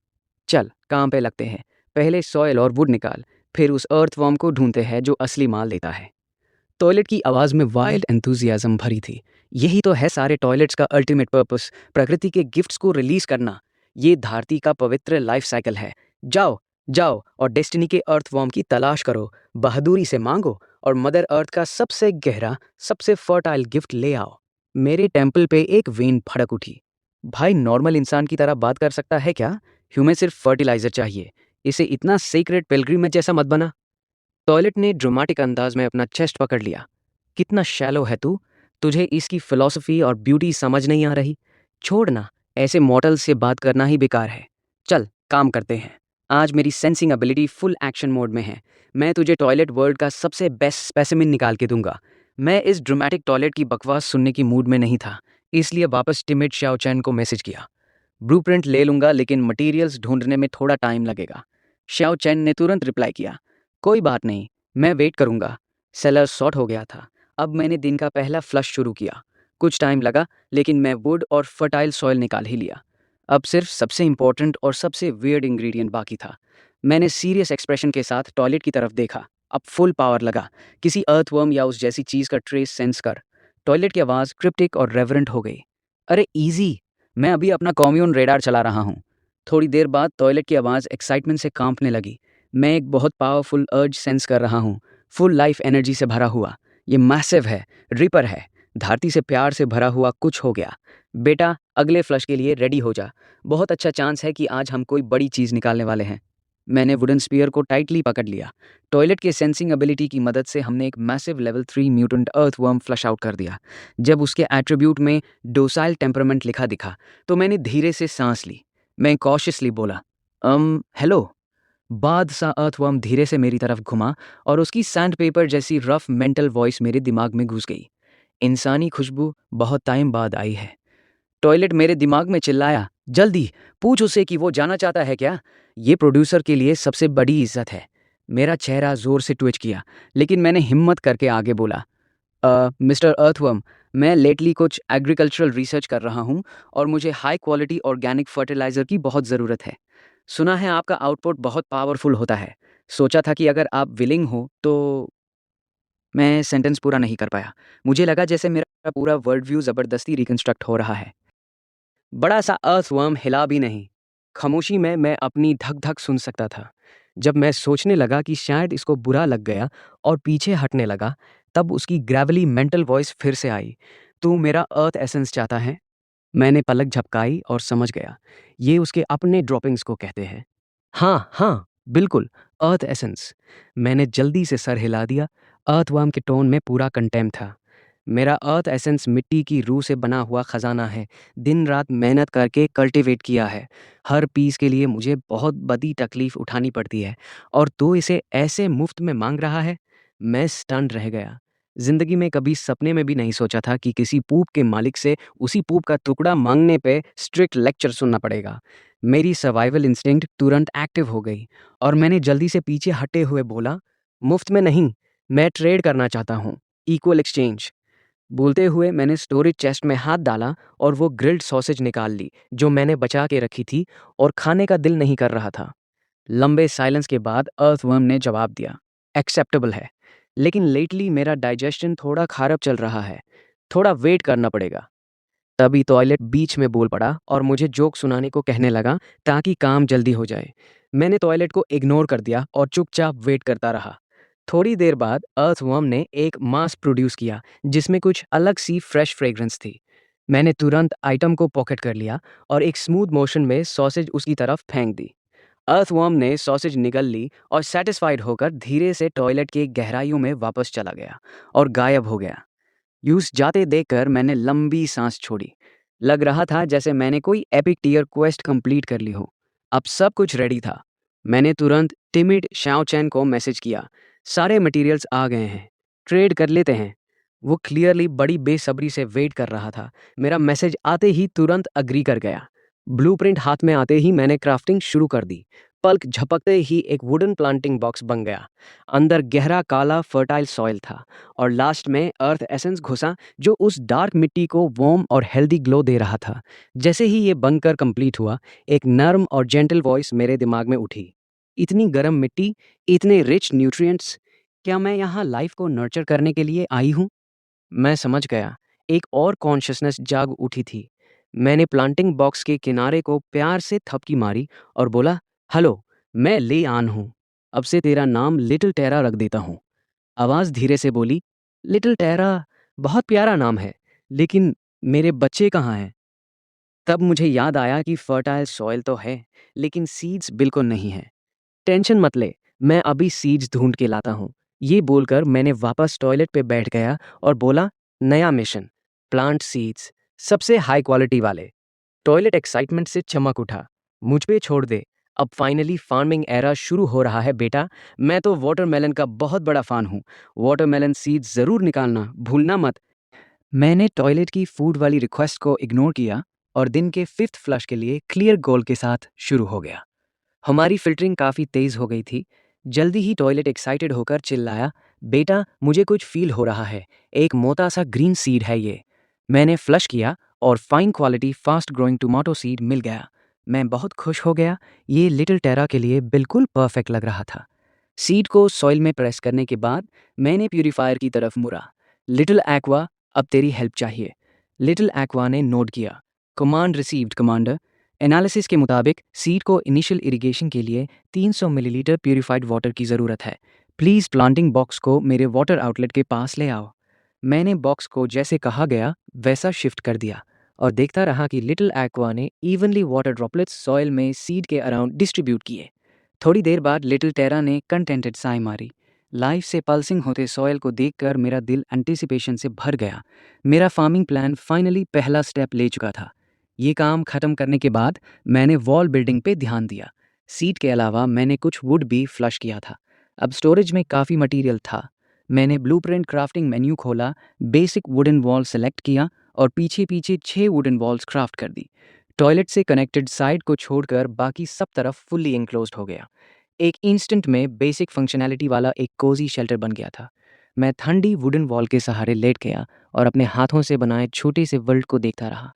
चल, काम पे लगते हैं। पहले सॉयल और वुड निकाल, फिर उस अर्थवर्म को ढूंढते हैं जो असली माल देता है। टॉयलेट की आवाज़ में वाइल्ड एंथुजियाज्म भरी थी। यही तो है सारे टॉयलेट्स का अल्टीमेट पर्पस, प्रकृति के गिफ्ट्स को रिलीज करना। ये धरती का पवित्र लाइफ साइकिल है। जाओ जाओ और डेस्टिनी के अर्थवॉर्म की तलाश करो, बहादुरी से मांगो और मदर अर्थ का सबसे गहरा, सबसे फर्टाइल गिफ्ट ले आओ। मेरे टेम्पल पे एक वेन भड़क उठी। भाई, नॉर्मल इंसान की तरह बात कर सकता है क्या? हमें सिर्फ फर्टिलाइजर चाहिए। इसे इतना सीक्रेट पिलग्रिमेज जैसा मत बना। टॉयलेट ने ड्रामेटिक अंदाज में अपना चेस्ट पकड़ लिया। कितना शैलो है तू। तुझे इसकी फिलॉसफी और ब्यूटी समझ नहीं आ रही। छोड़ ना, ऐसे मॉडल से बात करना ही बेकार है। चल, काम करते हैं। आज मेरी sensing ability full action mode में है। मैं तुझे टॉयलेट वर्ल्ड का सबसे बेस्ट स्पेसिमिन निकाल के दूंगा। मैं इस ड्रामेटिक टॉयलेट की बकवास सुनने की मूड में नहीं था, इसलिए वापस टिमिड श्याओ चैन को मैसेज किया। ब्लूप्रिंट ले लूंगा लेकिन मटेरियल्स ढूंढने में थोड़ा टाइम लगेगा। श्याओ चैन ने तुरंत रिप्लाई किया। कोई बात नहीं, मैं वेट करूँगा। सेलर सॉर्ट हो गया था। अब मैंने दिन का पहला फ्लश शुरू किया। कुछ टाइम लगा, लेकिन मैं वुड और फर्टाइल सॉइल निकाल ही लिया। अब सिर्फ सबसे इम्पोर्टेंट और सबसे वियर्ड इंग्रेडिएंट बाकी था। मैंने सीरियस एक्सप्रेशन के साथ टॉयलेट की तरफ देखा। अब फुल पावर लगा। किसी अर्थवर्म या उस जैसी चीज़ का ट्रेस सेंस कर। टॉयलेट की आवाज़ क्रिप्टिक और रेवरेंट हो गई। अरे ईज़ी! मैं अभी अपना कॉम्यून रेडार चला रहा हूँ। थोड़ी देर बाद टॉयलेट की आवाज़ एक्साइटमेंट से कांपने लगी। मैं एक बहुत पावरफुल अर्ज सेंस कर रहा हूँ, फुल लाइफ एनर्जी से भरा हुआ। ये मैसिव है, रिपर है, धरती से प्यार से भरा हुआ कुछ हो गया। बेटा, अगले फ्लश के लिए रेडी हो जा। बहुत अच्छा चांस है कि आज हम कोई बड़ी चीज़ निकालने वाले हैं। मैंने वुडन स्पीयर को टाइटली पकड़ लिया। टॉयलेट के सेंसिंग एबिलिटी की मदद से हमने एक massive level 3 mutant earthworm flush out कर दिया। जब उसके एट्रीब्यूट में डोसाइल टेम्परामेंट लिखा दिखा, तो मैंने धीरे से सांस ली। मैं कॉशियसली बोला, हेलो। बाद सा अर्थवर्म धीरे से मेरी तरफ घुमा और उसकी सैंडपेपर जैसी रफ मेंटल वॉइस मेरे दिमाग में घुस गई। इंसानी खुशबू बहुत टाइम बाद आई है। टॉयलेट मेरे दिमाग में चिल्लाया, जल्दी पूछ उसे कि वो जाना चाहता है क्या। ये प्रोड्यूसर के लिए सबसे बड़ी इज्जत है। मेरा चेहरा जोर से ट्विच किया, लेकिन मैंने हिम्मत करके आगे बोला, मिस्टर अर्थवर्म, मैं लेटली कुछ एग्रीकल्चरल रिसर्च कर रहा हूँ और मुझे हाई क्वालिटी ऑर्गेनिक फर्टिलाइज़र की बहुत ज़रूरत है। सुना है आपका आउटपुट बहुत पावरफुल होता है। सोचा था कि अगर आप विलिंग हो तो। मैं सेंटेंस पूरा नहीं कर पाया। मुझे लगा जैसे मेरा पूरा वर्ल्ड व्यू ज़बरदस्ती रिकंस्ट्रक्ट हो रहा है। बड़ा सा अर्थवर्म हिला भी नहीं। खामोशी में मैं अपनी धक-धक सुन सकता था। जब मैं सोचने लगा कि शायद इसको बुरा लग गया और पीछे हटने लगा, तब उसकी ग्रेवली मेंटल वॉइस फिर से आई। तू मेरा अर्थ एसेंस चाहता है? मैंने पलक झपकाई और समझ गया। ये उसके अपने ड्रॉपिंग्स को कहते हैं। हाँ, हाँ, बिल्कुल, अर्थ एसेंस। मैंने जल्दी से सर हिला दिया। अर्थवर्म के टोन में पूरा कंटेम्प्ट था। मेरा अर्थ एसेंस मिट्टी की रूह से बना हुआ खजाना है। दिन रात मेहनत करके कल्टीवेट किया है। हर पीस के लिए मुझे बहुत बड़ी तकलीफ उठानी पड़ती है, और तू इसे ऐसे मुफ्त में मांग रहा है। मैं स्टन रह गया। जिंदगी में कभी सपने में भी नहीं सोचा था कि किसी पूप के मालिक से उसी पूप का टुकड़ा मांगने पे स्ट्रिक्ट लेक्चर सुनना पड़ेगा। मेरी सर्वाइवल इंस्टिंक्ट तुरंत एक्टिव हो गई और मैंने जल्दी से पीछे हटे हुए बोला, मुफ्त में नहीं, मैं ट्रेड करना चाहता हूँ, इक्वल एक्सचेंज। बोलते हुए मैंने स्टोरेज चेस्ट में हाथ डाला और वो ग्रिल्ड सॉसेज निकाल ली जो मैंने बचा के रखी थी और खाने का दिल नहीं कर रहा था। लंबे साइलेंस के बाद अर्थवर्म ने जवाब दिया, एक्सेप्टेबल है, लेकिन लेटली मेरा डाइजेशन थोड़ा खराब चल रहा है, थोड़ा वेट करना पड़ेगा। तभी टॉयलेट बीच में बोल पड़ा और मुझे जोक सुनाने को कहने लगा ताकि काम जल्दी हो जाए। मैंने टॉयलेट को इग्नोर कर दिया और चुपचाप वेट करता रहा। थोड़ी देर बाद अर्थवर्म ने एक मास्क प्रोड्यूस किया जिसमें कुछ अलग सी फ्रेश फ्रेग्रेंस थी। मैंने तुरंत आइटम को पॉकेट कर लिया और एक स्मूथ मोशन में सॉसेज उसकी तरफ फेंक दी। अर्थवर्म ने सॉसेज निगल ली और सेटिस्फाइड होकर धीरे से टॉयलेट की गहराइयों में वापस चला गया और गायब हो गया। यूस जाते देखकर मैंने लंबी सांस छोड़ी। लग रहा था जैसे मैंने कोई एपिक टियर क्वेस्ट कंप्लीट कर ली हो। अब सब कुछ रेडी था। मैंने तुरंत टिमिड शाओ चैन को मैसेज किया, सारे मटेरियल्स आ गए हैं, ट्रेड कर लेते हैं। वो क्लियरली बड़ी बेसब्री से वेट कर रहा था। मेरा मैसेज आते ही तुरंत अग्री कर गया। ब्लूप्रिंट हाथ में आते ही मैंने क्राफ्टिंग शुरू कर दी। पल्क झपकते ही एक वुडन प्लांटिंग बॉक्स बन गया। अंदर गहरा काला फर्टाइल सॉइल था और लास्ट में अर्थ एसेंस घुसा जो उस डार्क मिट्टी को वार्म और हेल्दी ग्लो दे रहा था। जैसे ही ये बनकर कंप्लीट हुआ, एक नर्म और जेंटल वॉइस मेरे दिमाग में उठी, इतनी गर्म मिट्टी, इतने रिच न्यूट्रिएंट्स, क्या मैं यहाँ लाइफ को नर्चर करने के लिए आई हूँ? मैं समझ गया, एक और कॉन्शियसनेस जाग उठी थी। मैंने प्लांटिंग बॉक्स के किनारे को प्यार से थपकी मारी और बोला, हेलो, मैं ले आन हूँ। अब से तेरा नाम लिटिल टेरा रख देता हूँ। आवाज़ धीरे से बोली, लिटिल टेरा बहुत प्यारा नाम है, लेकिन मेरे बच्चे कहाँ हैं? तब मुझे याद आया कि फर्टाइल सॉइल तो है, लेकिन सीड्स बिल्कुल नहीं है। टेंशन मत ले, मैं अभी सीड्स ढूंढ के लाता हूँ। ये बोलकर मैंने वापस टॉयलेट पे बैठ गया और बोला, नया मिशन, प्लांट सीड्स, सबसे हाई क्वालिटी वाले। टॉयलेट एक्साइटमेंट से चमक उठा। मुझ पे छोड़ दे, अब फाइनली फार्मिंग एरा शुरू हो रहा है बेटा। मैं तो वाटरमेलन का बहुत बड़ा फ़ान हूँ। वाटरमेलन सीड्स ज़रूर निकालना, भूलना मत। मैंने टॉयलेट की फूड वाली रिक्वेस्ट को इग्नोर किया और दिन के फिफ्थ फ्लश के लिए क्लियर गोल के साथ शुरू हो गया। हमारी फ़िल्टरिंग काफ़ी तेज़ हो गई थी। जल्दी ही टॉयलेट एक्साइटेड होकर चिल्लाया, बेटा मुझे कुछ फील हो रहा है, एक मोटा सा ग्रीन सीड है ये। मैंने फ्लश किया और fine quality fast growing tomato seed मिल गया। मैं बहुत खुश हो गया, ये लिटिल टेरा के लिए बिल्कुल परफेक्ट लग रहा था। सीड को सॉइल में प्रेस करने के बाद मैंने प्यूरीफायर की तरफ मुड़ा। लिटिल एक्वा, अब तेरी हेल्प चाहिए। लिटिल एक्वा ने नोट किया। Command received commander. एनालिसिस के मुताबिक सीड को इनिशियल इरिगेशन के लिए 300 मिलीलीटर प्यूरिफाइड वाटर की ज़रूरत है। प्लीज़ प्लांटिंग बॉक्स को मेरे वाटर आउटलेट के पास ले आओ। मैंने बॉक्स को जैसे कहा गया वैसा शिफ्ट कर दिया और देखता रहा कि लिटिल एक्वा ने इवनली वाटर ड्रॉपलेट्स सॉइल में सीड के अराउंड डिस्ट्रीब्यूट किए। थोड़ी देर बाद लिटिल टेरा ने कंटेंटेड साई मारी। लाइफ से पल्सिंग होते सॉइल को देखकर मेरा दिल एंटिसिपेशन से भर गया। मेरा फार्मिंग प्लान फाइनली पहला स्टेप ले चुका था। ये काम ख़त्म करने के बाद मैंने वॉल बिल्डिंग पे ध्यान दिया। सीड के अलावा मैंने कुछ वुड भी फ्लश किया था। अब स्टोरेज में काफ़ी मटेरियल था। मैंने ब्लूप्रिंट क्राफ्टिंग मेन्यू खोला, बेसिक वुडन वॉल सेलेक्ट किया और पीछे पीछे 6 वुडन वॉल्स क्राफ्ट कर दी। टॉयलेट से कनेक्टेड साइड को छोड़कर बाकी सब तरफ फुल्ली एंक्लोज्ड हो गया। एक इंस्टेंट में बेसिक फंक्शनैलिटी वाला एक कोजी शेल्टर बन गया था। मैं ठंडी वुडन वॉल के सहारे लेट गया और अपने हाथों से बनाए छोटे से वर्ल्ड को देखता रहा।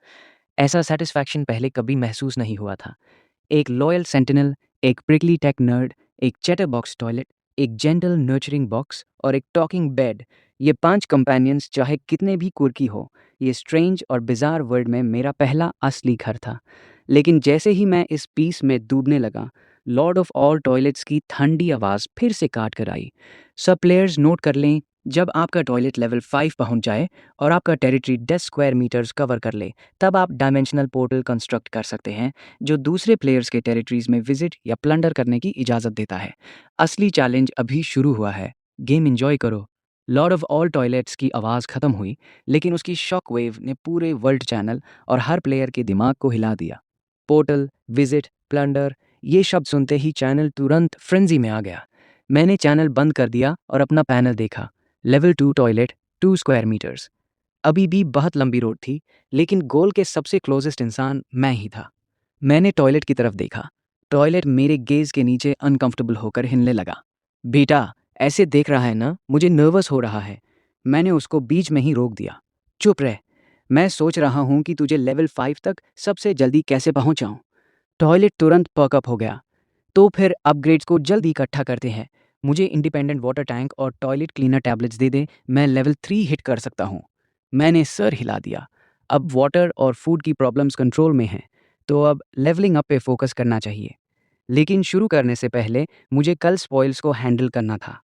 ऐसा सेटिस्फैक्शन पहले कभी महसूस नहीं हुआ था। एक लॉयल सेंटिनल, एक प्रिकली टेक नर्ड, एक चैटर बॉक्स टॉयलेट, एक जेंटल नर्चरिंग बॉक्स और एक टॉकिंग बेड, ये 5 कंपेनियंस चाहे कितने भी कुर्की हो, ये स्ट्रेंज और बिजार वर्ल्ड में मेरा पहला असली घर था। लेकिन जैसे ही मैं इस पीस में डूबने लगा, लॉर्ड ऑफ ऑल टॉयलेट्स की ठंडी आवाज़ फिर से काट कर आई। सब प्लेयर्स नोट कर लें, जब आपका टॉयलेट लेवल 5 पहुंच जाए और आपका टेरिटरी 10 स्क्वायर मीटर्स कवर कर ले, तब आप डायमेंशनल पोर्टल कंस्ट्रक्ट कर सकते हैं जो दूसरे प्लेयर्स के टेरिटरीज में विजिट या प्लंडर करने की इजाज़त देता है। असली चैलेंज अभी शुरू हुआ है, गेम एंजॉय करो। लॉर्ड ऑफ ऑल टॉयलेट्स की आवाज़ ख़त्म हुई, लेकिन उसकी शॉक वेव ने पूरे वर्ल्ड चैनल और हर प्लेयर के दिमाग को हिला दिया। पोर्टल, विजिट, प्लंडर, ये शब्द सुनते ही चैनल तुरंत फ्रेंजी में आ गया। मैंने चैनल बंद कर दिया और अपना पैनल देखा। Level 2 toilet, 2 square meters. अभी भी बहुत लंबी रोड थी, लेकिन गोल के सबसे क्लोजेस्ट इंसान मैं ही था। मैंने टॉयलेट की तरफ देखा। टॉयलेट मेरे गेज के नीचे अनकंफर्टेबल होकर हिलने लगा। बेटा, ऐसे देख रहा है ना, मुझे नर्वस हो रहा है। मैंने उसको बीच में ही रोक दिया। चुप रह, मैं सोच रहा हूँ कि तुझे लेवल 5 तक सबसे जल्दी कैसे पहुँचाऊँ। टॉयलेट तुरंत पर्कअप हो गया। तो फिर अपग्रेड्स को जल्दी इकट्ठा करते हैं। मुझे इंडिपेंडेंट वाटर टैंक और टॉयलेट क्लीनर टैबलेट्स दे दे, मैं लेवल 3 हिट कर सकता हूँ। मैंने सर हिला दिया। अब वाटर और फूड की प्रॉब्लम्स कंट्रोल में हैं, तो अब लेवलिंग अप पे फोकस करना चाहिए। लेकिन शुरू करने से पहले मुझे कल स्पॉइल्स को हैंडल करना था।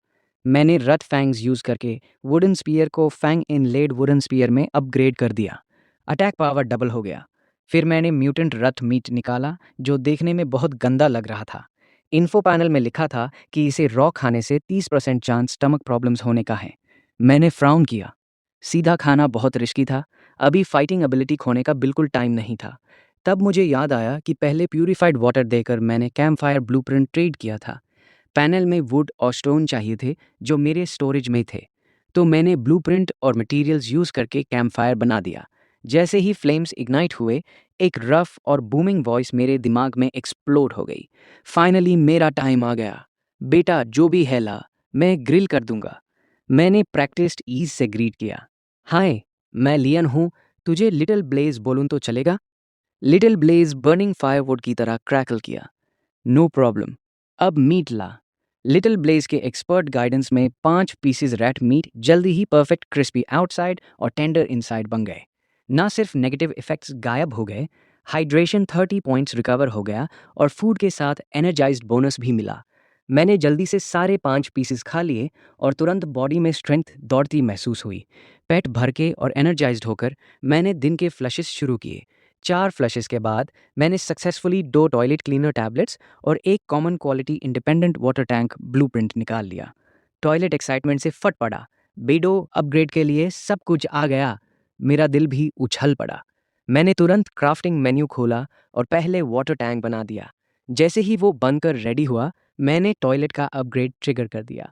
मैंने रथ फैंग्स यूज़ करके वुडन स्पीयर को फैंग इन लेड वुडन स्पीयर में अपग्रेड कर दिया। अटैक पावर डबल हो गया। फिर मैंने म्यूटेंट रथ मीट निकाला, जो देखने में बहुत गंदा लग रहा था। इन्फो पैनल में लिखा था कि इसे रॉ खाने से 30% चांस स्टमक प्रॉब्लम्स होने का है। मैंने फ्राउन किया। सीधा खाना बहुत रिस्की था। अभी फाइटिंग एबिलिटी खोने का बिल्कुल टाइम नहीं था। तब मुझे याद आया कि पहले प्यूरिफाइड वाटर देकर मैंने कैंप फायर ब्लूप्रिंट ट्रेड किया था। पैनल में वुड और स्टोन चाहिए थे जो मेरे स्टोरेज में थे, तो मैंने ब्लूप्रिंट और मटेरियल्स यूज़ करके कैंप फायर बना दिया। जैसे ही फ्लेम्स इग्नाइट हुए, एक रफ और बूमिंग वॉइस मेरे दिमाग में एक्सप्लोड हो गई। फाइनली मेरा टाइम आ गया। बेटा, जो भी है ला, मैं ग्रिल कर दूंगा। मैंने प्रैक्टिस्ड ईज से ग्रीट किया। हाय, मैं लियन हूँ, तुझे लिटिल ब्लेज बोलूँ तो चलेगा? लिटिल ब्लेज बर्निंग फायरवुड की तरह क्रैकल किया। नो प्रॉब्लम, अब मीट ला। लिटिल ब्लेज के एक्सपर्ट गाइडेंस में 5 पीसेस रैट मीट जल्दी ही परफेक्ट क्रिस्पी आउटसाइड और टेंडर इनसाइड बन गए। ना सिर्फ नेगेटिव इफेक्ट्स गायब हो गए, हाइड्रेशन 30 पॉइंट्स रिकवर हो गया और फूड के साथ एनर्जाइज्ड बोनस भी मिला। मैंने जल्दी से सारे 5 पीसेस खा लिए और तुरंत बॉडी में स्ट्रेंथ दौड़ती महसूस हुई। पेट भर के और एनर्जाइज्ड होकर मैंने दिन के फ्लशेस शुरू किए। 4 फ्लशेस के बाद मैंने सक्सेसफुली 2 टॉयलेट क्लीनर टैबलेट्स और एक common quality independent water tank blueprint निकाल लिया। टॉयलेट एक्साइटमेंट से फट पड़ा। बेडो अपग्रेड के लिए सब कुछ आ गया। मेरा दिल भी उछल पड़ा। मैंने तुरंत क्राफ्टिंग मेन्यू खोला और पहले वाटर टैंक बना दिया। जैसे ही वो बनकर रेडी हुआ, मैंने टॉयलेट का अपग्रेड ट्रिगर कर दिया।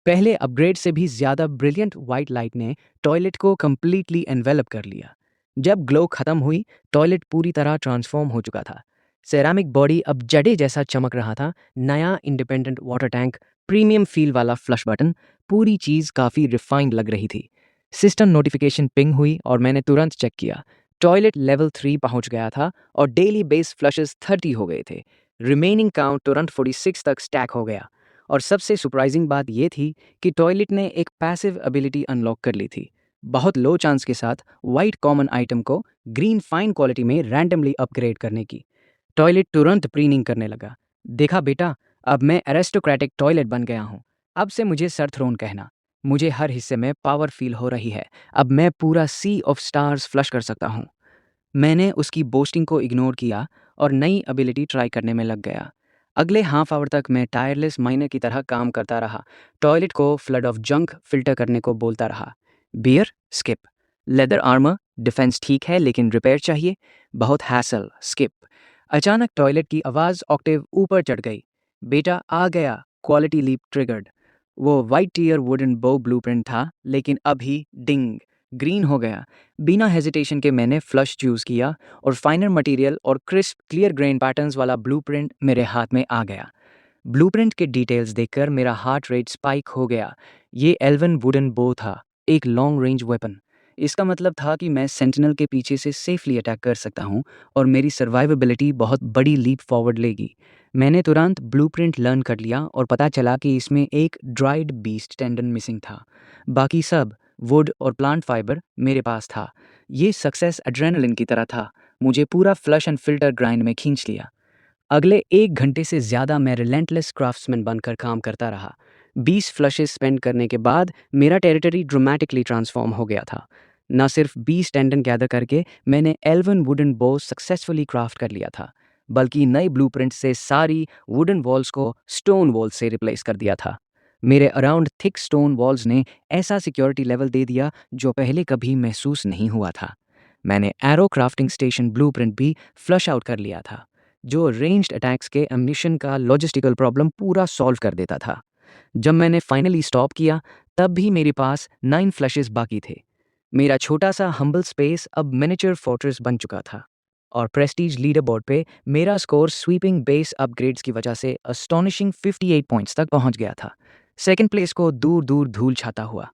पहले अपग्रेड से भी ज़्यादा ब्रिलियंट वाइट लाइट ने टॉयलेट को कंप्लीटली एनवेलप कर लिया। जब ग्लो खत्म हुई, टॉयलेट पूरी तरह ट्रांसफॉर्म हो चुका था। सेरामिक बॉडी अब जडे जैसा चमक रहा था। नया independent water tank premium feel वाला फ्लश बटन, पूरी चीज़ काफ़ी रिफाइंड लग रही थी। सिस्टम नोटिफिकेशन पिंग हुई और मैंने तुरंत चेक किया। टॉयलेट लेवल 3 पहुंच गया था और डेली बेस फ्लशेस 30 हो गए थे। रिमेनिंग काउंट तुरंत 46 तक स्टैक हो गया। और सबसे सरप्राइजिंग बात यह थी कि टॉयलेट ने एक पैसिव एबिलिटी अनलॉक कर ली थी। बहुत लो चांस के साथ वाइट कॉमन आइटम को ग्रीन फाइन क्वालिटी में रैंडमली अपग्रेड करने की। टॉयलेट तुरंत प्रीनिंग करने लगा। देखा बेटा, अब मैं एरिस्टोक्रेटिक टॉयलेट बन गया हूँ। अब से मुझे सर थ्रोन कहना। मुझे हर हिस्से में पावर फील हो रही है। अब मैं पूरा सी ऑफ स्टार्स फ्लश कर सकता हूँ। मैंने उसकी बोस्टिंग को इग्नोर किया और नई एबिलिटी ट्राई करने में लग गया। अगले हाफ आवर तक मैं टायरलेस माइनर की तरह काम करता रहा। टॉयलेट को फ्लड ऑफ जंक फिल्टर करने को बोलता रहा। बियर स्किप। लेदर आर्मर डिफेंस ठीक है लेकिन रिपेयर चाहिए। बहुत हैसल स्किप। अचानक टॉयलेट की आवाज़ ऑक्टेव ऊपर चढ़ गई। बेटा आ गया, क्वालिटी लीप ट्रिगर्ड। वो वाइट टीयर वुडन बो ब्लूप्रिंट था लेकिन अभी डिंग ग्रीन हो गया। बिना हेजिटेशन के मैंने फ्लश चूज़ किया और फाइनर मटेरियल और क्रिस्प क्लियर ग्रेन पैटर्न्स वाला ब्लूप्रिंट मेरे हाथ में आ गया। ब्लूप्रिंट के डिटेल्स देखकर मेरा हार्ट रेट स्पाइक हो गया। ये एल्वन वुडन बो था, एक लॉन्ग रेंज वेपन। इसका मतलब था कि मैं सेंटिनल के पीछे से सेफली अटैक कर सकता हूँ और मेरी सर्वाइवेबिलिटी बहुत बड़ी लीप फॉरवर्ड लेगी। मैंने तुरंत ब्लूप्रिंट लर्न कर लिया और पता चला कि इसमें एक ड्राइड बीस्ट टेंडन मिसिंग था। बाकी सब वुड और प्लांट फाइबर मेरे पास था। ये सक्सेस एड्रेनलिन की तरह था। मुझे पूरा फ्लश एंड फिल्टर ग्राइंड में खींच लिया। अगले 1 घंटे से ज़्यादा मैं रिलेंटलेस क्राफ्ट्समैन बनकर काम करता रहा। 20 फ्लशेस स्पेंड करने के बाद मेरा टेरिटरी ड्रामेटिकली ट्रांसफॉर्म हो गया था। न सिर्फ 20 टेंडन गैदर करके मैंने एल्वन वुडन बो सक्सेसफुली क्राफ्ट कर लिया था, बल्कि नए ब्लूप्रिंट से सारी वुडन वॉल्स को स्टोन वॉल्स से रिप्लेस कर दिया था। मेरे अराउंड थिक स्टोन वॉल्स ने ऐसा सिक्योरिटी लेवल दे दिया जो पहले कभी महसूस नहीं हुआ था। मैंने एरो क्राफ्टिंग स्टेशन ब्लूप्रिंट भी फ्लश आउट कर लिया था, जो रेंज्ड अटैक्स के एम्यूनिशन का लॉजिस्टिकल प्रॉब्लम पूरा सॉल्व कर देता था। जब मैंने फाइनली स्टॉप किया तब भी मेरे पास 9 फ्लशेस बाकी थे। मेरा छोटा सा हम्बल स्पेस अब मिनिएचर फोर्ट्रेस बन चुका था और प्रेस्टीज लीडर बोर्ड पे मेरा स्कोर स्वीपिंग बेस अपग्रेड्स की वजह से अस्टॉनिशिंग 58 पॉइंट्स तक पहुंच गया था। सेकंड प्लेस को दूर दूर धूल छाता हुआ।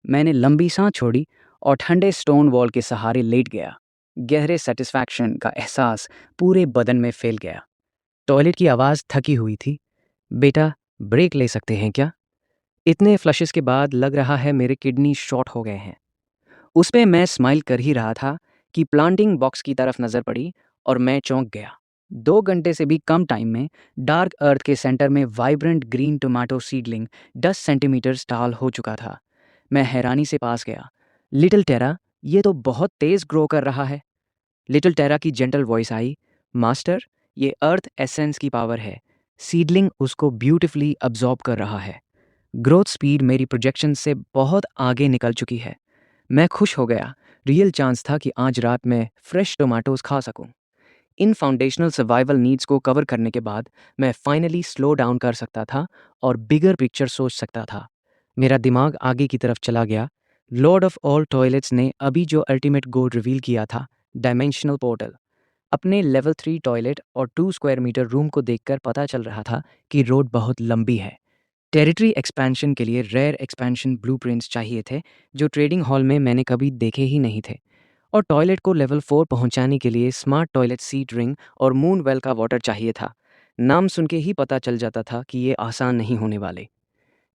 मैंने लंबी सांस छोड़ी और ठंडे स्टोन वॉल के सहारे लेट गया। गहरे सेटिस्फैक्शन का एहसास पूरे बदन में फैल गया। टॉयलेट की आवाज़ थकी हुई थी। बेटा, ब्रेक ले सकते हैं क्या? इतने फ्लशेस के बाद लग रहा है मेरे किडनी शॉर्ट हो गए हैं। उस पे मैं स्माइल कर ही रहा था कि प्लांटिंग बॉक्स की तरफ नज़र पड़ी और मैं चौंक गया। 2 घंटे से भी कम टाइम में डार्क अर्थ के सेंटर में vibrant green tomato seedling 10 centimetre टाल हो चुका था। मैं हैरानी से पास गया। लिटिल टेरा, ये तो बहुत तेज़ ग्रो कर रहा है। लिटिल टेरा की जेंटल वॉइस आई, मास्टर, ये अर्थ एसेंस की पावर है। सीडलिंग उसको ब्यूटिफुली अब्जॉर्ब कर रहा है। ग्रोथ स्पीड मेरी प्रोजेक्शन से बहुत आगे निकल चुकी है। मैं खुश हो गया। रियल चांस था कि आज रात मैं फ्रेश टोमेटोज खा सकूं। इन फाउंडेशनल सर्वाइवल नीड्स को कवर करने के बाद मैं फाइनली स्लो डाउन कर सकता था और बिगर पिक्चर सोच सकता था। मेरा दिमाग आगे की तरफ चला गया। लॉर्ड ऑफ ऑल टॉयलेट्स ने अभी जो अल्टीमेट गोल रिवील किया था, डायमेंशनल पोर्टल। अपने लेवल 3 टॉयलेट और 2 स्क्वायर मीटर रूम को देखकर पता चल रहा था कि रोड बहुत लंबी है। टेरिटरी एक्सपेंशन के लिए रेयर एक्सपेंशन ब्लूप्रिंट्स चाहिए थे जो ट्रेडिंग हॉल में मैंने कभी देखे ही नहीं थे। और टॉयलेट को लेवल 4 पहुंचाने के लिए स्मार्ट टॉयलेट सीट रिंग और मून वेल का वाटर चाहिए था। नाम सुन के ही पता चल जाता था कि ये आसान नहीं होने वाले।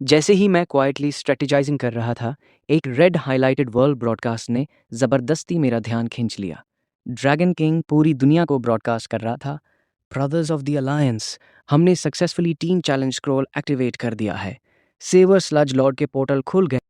जैसे ही मैं क्वाइटली स्ट्रेटेजाइजिंग कर रहा था, एक रेड हाइलाइटेड वर्ल्ड ब्रॉडकास्ट ने ज़बरदस्ती मेरा ध्यान खींच लिया। ड्रैगन किंग पूरी दुनिया को ब्रॉडकास्ट कर रहा था। ब्रदर्स ऑफ द अलायंस, हमने successfully team challenge scroll activate कर दिया है। सेवर स्लज लॉर्ड के पोर्टल खुल गए।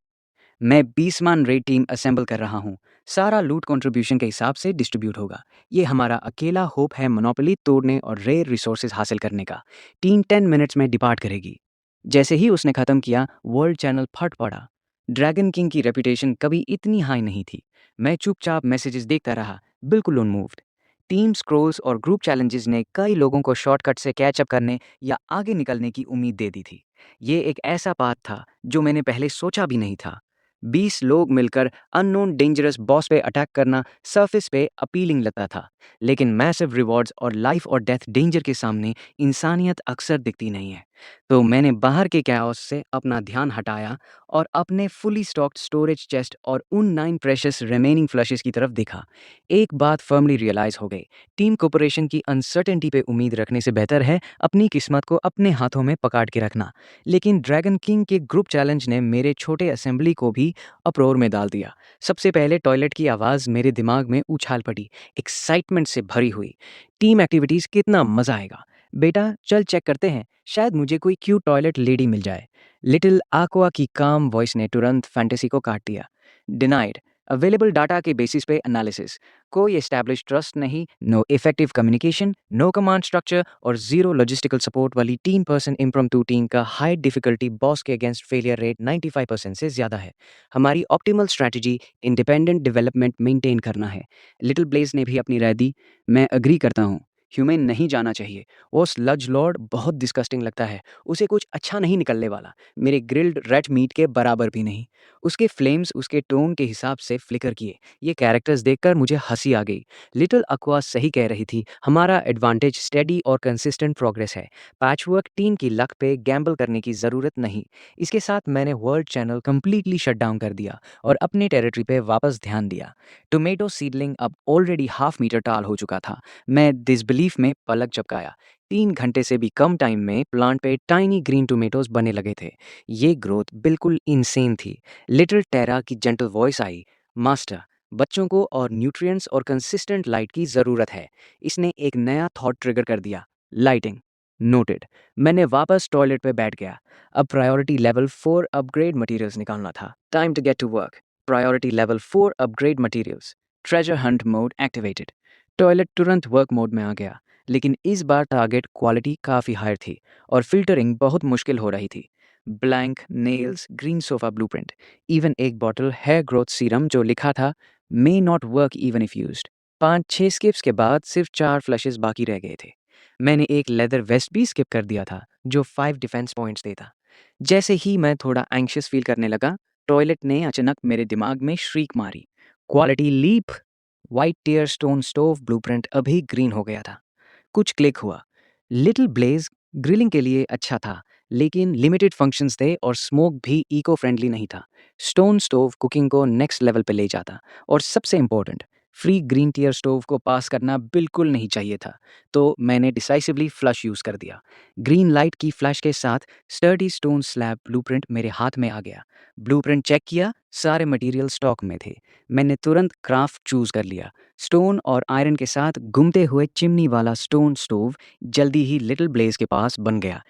मैं 20 मान रेड टीम असेंबल कर रहा हूँ। सारा लूट कंट्रीब्यूशन के हिसाब से डिस्ट्रीब्यूट होगा। ये हमारा अकेला होप है मोनोपोली तोड़ने और रेयर रिसोर्सेज हासिल करने का। टीम 10 मिनट्स में डिपार्ट करेगी। जैसे ही उसने ख़त्म किया, वर्ल्ड चैनल फट पड़ा। ड्रैगन किंग की रेपुटेशन कभी इतनी हाई नहीं थी। मैं चुपचाप मैसेजेस देखता रहा, बिल्कुल अनमूव्ड। टीम स्क्रोल्स और ग्रुप चैलेंजेस ने कई लोगों को शॉर्टकट से कैचअप करने या आगे निकलने की उम्मीद दे दी थी। ये एक ऐसा पाथ था जो मैंने पहले सोचा भी नहीं था। 20 लोग मिलकर अननोन डेंजरस बॉस पे अटैक करना सरफेस पे अपीलिंग लगता था, लेकिन मैसिव रिवॉर्ड्स और लाइफ और डेथ डेंजर के सामने इंसानियत अक्सर दिखती नहीं है। तो मैंने बाहर के कैओस से अपना ध्यान हटाया और अपने फुली स्टॉक्ड स्टोरेज चेस्ट और उन 9 प्रेशियस रिमेनिंग फ्लशेस की तरफ देखा। एक बात फर्मली रियलाइज हो गई, टीम कोऑपरेशन की अनसर्टेनिटी पे उम्मीद रखने से बेहतर है अपनी किस्मत को अपने हाथों में पकड़ के रखना। लेकिन ड्रैगन किंग के ग्रुप चैलेंज ने मेरे छोटे असेंबली को भी अप्रोर में डाल दिया। सबसे पहले टॉयलेट की आवाज़ मेरे दिमाग में उछाल पड़ी, एक्साइटमेंट से भरी हुई। टीम एक्टिविटीज़ कितना मज़ा आएगा। बेटा चल चेक करते हैं, शायद मुझे कोई क्यूट टॉयलेट लेडी मिल जाए। लिटिल आक्वा की काम वॉइस ने तुरंत फैंटेसी को काट दिया। डिनाइड। अवेलेबल डाटा के बेसिस पे एनालिसिस, कोई एस्टैब्लिश ट्रस्ट नहीं, no effective communication, no command structure और जीरो लॉजिस्टिकल सपोर्ट वाली 3% इम्प्रॉम्प्टू टीम का हाई डिफिकल्टी बॉस के अगेंस्ट फेलियर रेट 95% से ज़्यादा है। हमारी optimal strategy independent development maintain करना है। लिटिल ब्लेज ने भी अपनी राय दी। मैं अग्री करता हूँ, ह्यूमन नहीं जाना चाहिए। वो स्लज लॉर्ड बहुत डिस्गस्टिंग लगता है, उसे कुछ अच्छा नहीं निकलने वाला, मेरे ग्रिल्ड रेड मीट के बराबर भी नहीं। उसके फ्लेम्स उसके टोन के हिसाब से फ्लिकर किए। ये कैरेक्टर्स देखकर मुझे हंसी आ गई। लिटिल अक्वा सही कह रही थी, हमारा एडवांटेज स्टेडी और कंसिस्टेंट प्रोग्रेस है। पैचवर्क टीम की लक पे गैम्बल करने की ज़रूरत नहीं। इसके साथ मैंने world channel completely shut down कर दिया और अपने टेरिटरी पे वापस ध्यान दिया। टोमेटो सीडलिंग अब ऑलरेडी हाफ मीटर टाल हो चुका था। मैं डिसबिलीफ में पलक झपकाया। 3 घंटे से भी कम टाइम में प्लांट पे टाइनी ग्रीन टोमेटोज बने लगे थे। ये ग्रोथ बिल्कुल इनसेन थी। लिटिल टेरा की जेंटल वॉइस आई, मास्टर, बच्चों को और न्यूट्रिएंट्स और कंसिस्टेंट लाइट की ज़रूरत है। इसने एक नया थॉट ट्रिगर कर दिया, लाइटिंग। नोटेड। मैंने वापस टॉयलेट पे बैठ गया। अब प्रायोरिटी लेवल 4 अपग्रेड मटेरियल्स निकालना था। Time to get to work. Priority level 4 upgrade materials. Treasure hunt mode activated. Toilet तुरंत वर्क मोड में आ गया, लेकिन इस बार टारगेट क्वालिटी काफ़ी हायर थी और फिल्टरिंग बहुत मुश्किल हो रही थी। Blank nails, green sofa blueprint, even एक बॉटल हेयर ग्रोथ सीरम जो लिखा था may not work even if used. 5-6 skips के बाद सिर्फ 4 फ्लशेस बाकी रह गए थे। मैंने एक लेदर वेस्ट भी स्किप कर दिया था जो 5 डिफेंस पॉइंट्स देता। जैसे ही मैं थोड़ा एंग्शियस फील करने लगा, टॉयलेट ने अचानक मेरे दिमाग में श्रीक मारी, quality leap. White tier stone stove blueprint अभी ग्रीन हो गया था। कुछ क्लिक हुआ। लिटिल ब्लेज ग्रिलिंग के लिए अच्छा था, लेकिन लिमिटेड फंक्शंस थे और स्मोक भी इको फ्रेंडली नहीं था। स्टोन स्टोव कुकिंग को नेक्स्ट लेवल पे ले जाता, और सबसे important, free green tier stove को पास करना बिल्कुल नहीं चाहिए था। तो मैंने डिसाइसिवली फ्लश यूज़ कर दिया। ग्रीन लाइट की फ्लैश के साथ स्टर्डी स्टोन स्लैब ब्लूप्रिंट मेरे हाथ में आ गया। ब्लूप्रिंट चेक किया, सारे मटेरियल स्टॉक में थे। मैंने तुरंत क्राफ्ट चूज़ कर लिया। स्टोन और आयरन के साथ घूमते हुए चिमनी वाला स्टोन स्टोव जल्दी ही लिटिल ब्लेज के पास बन गया।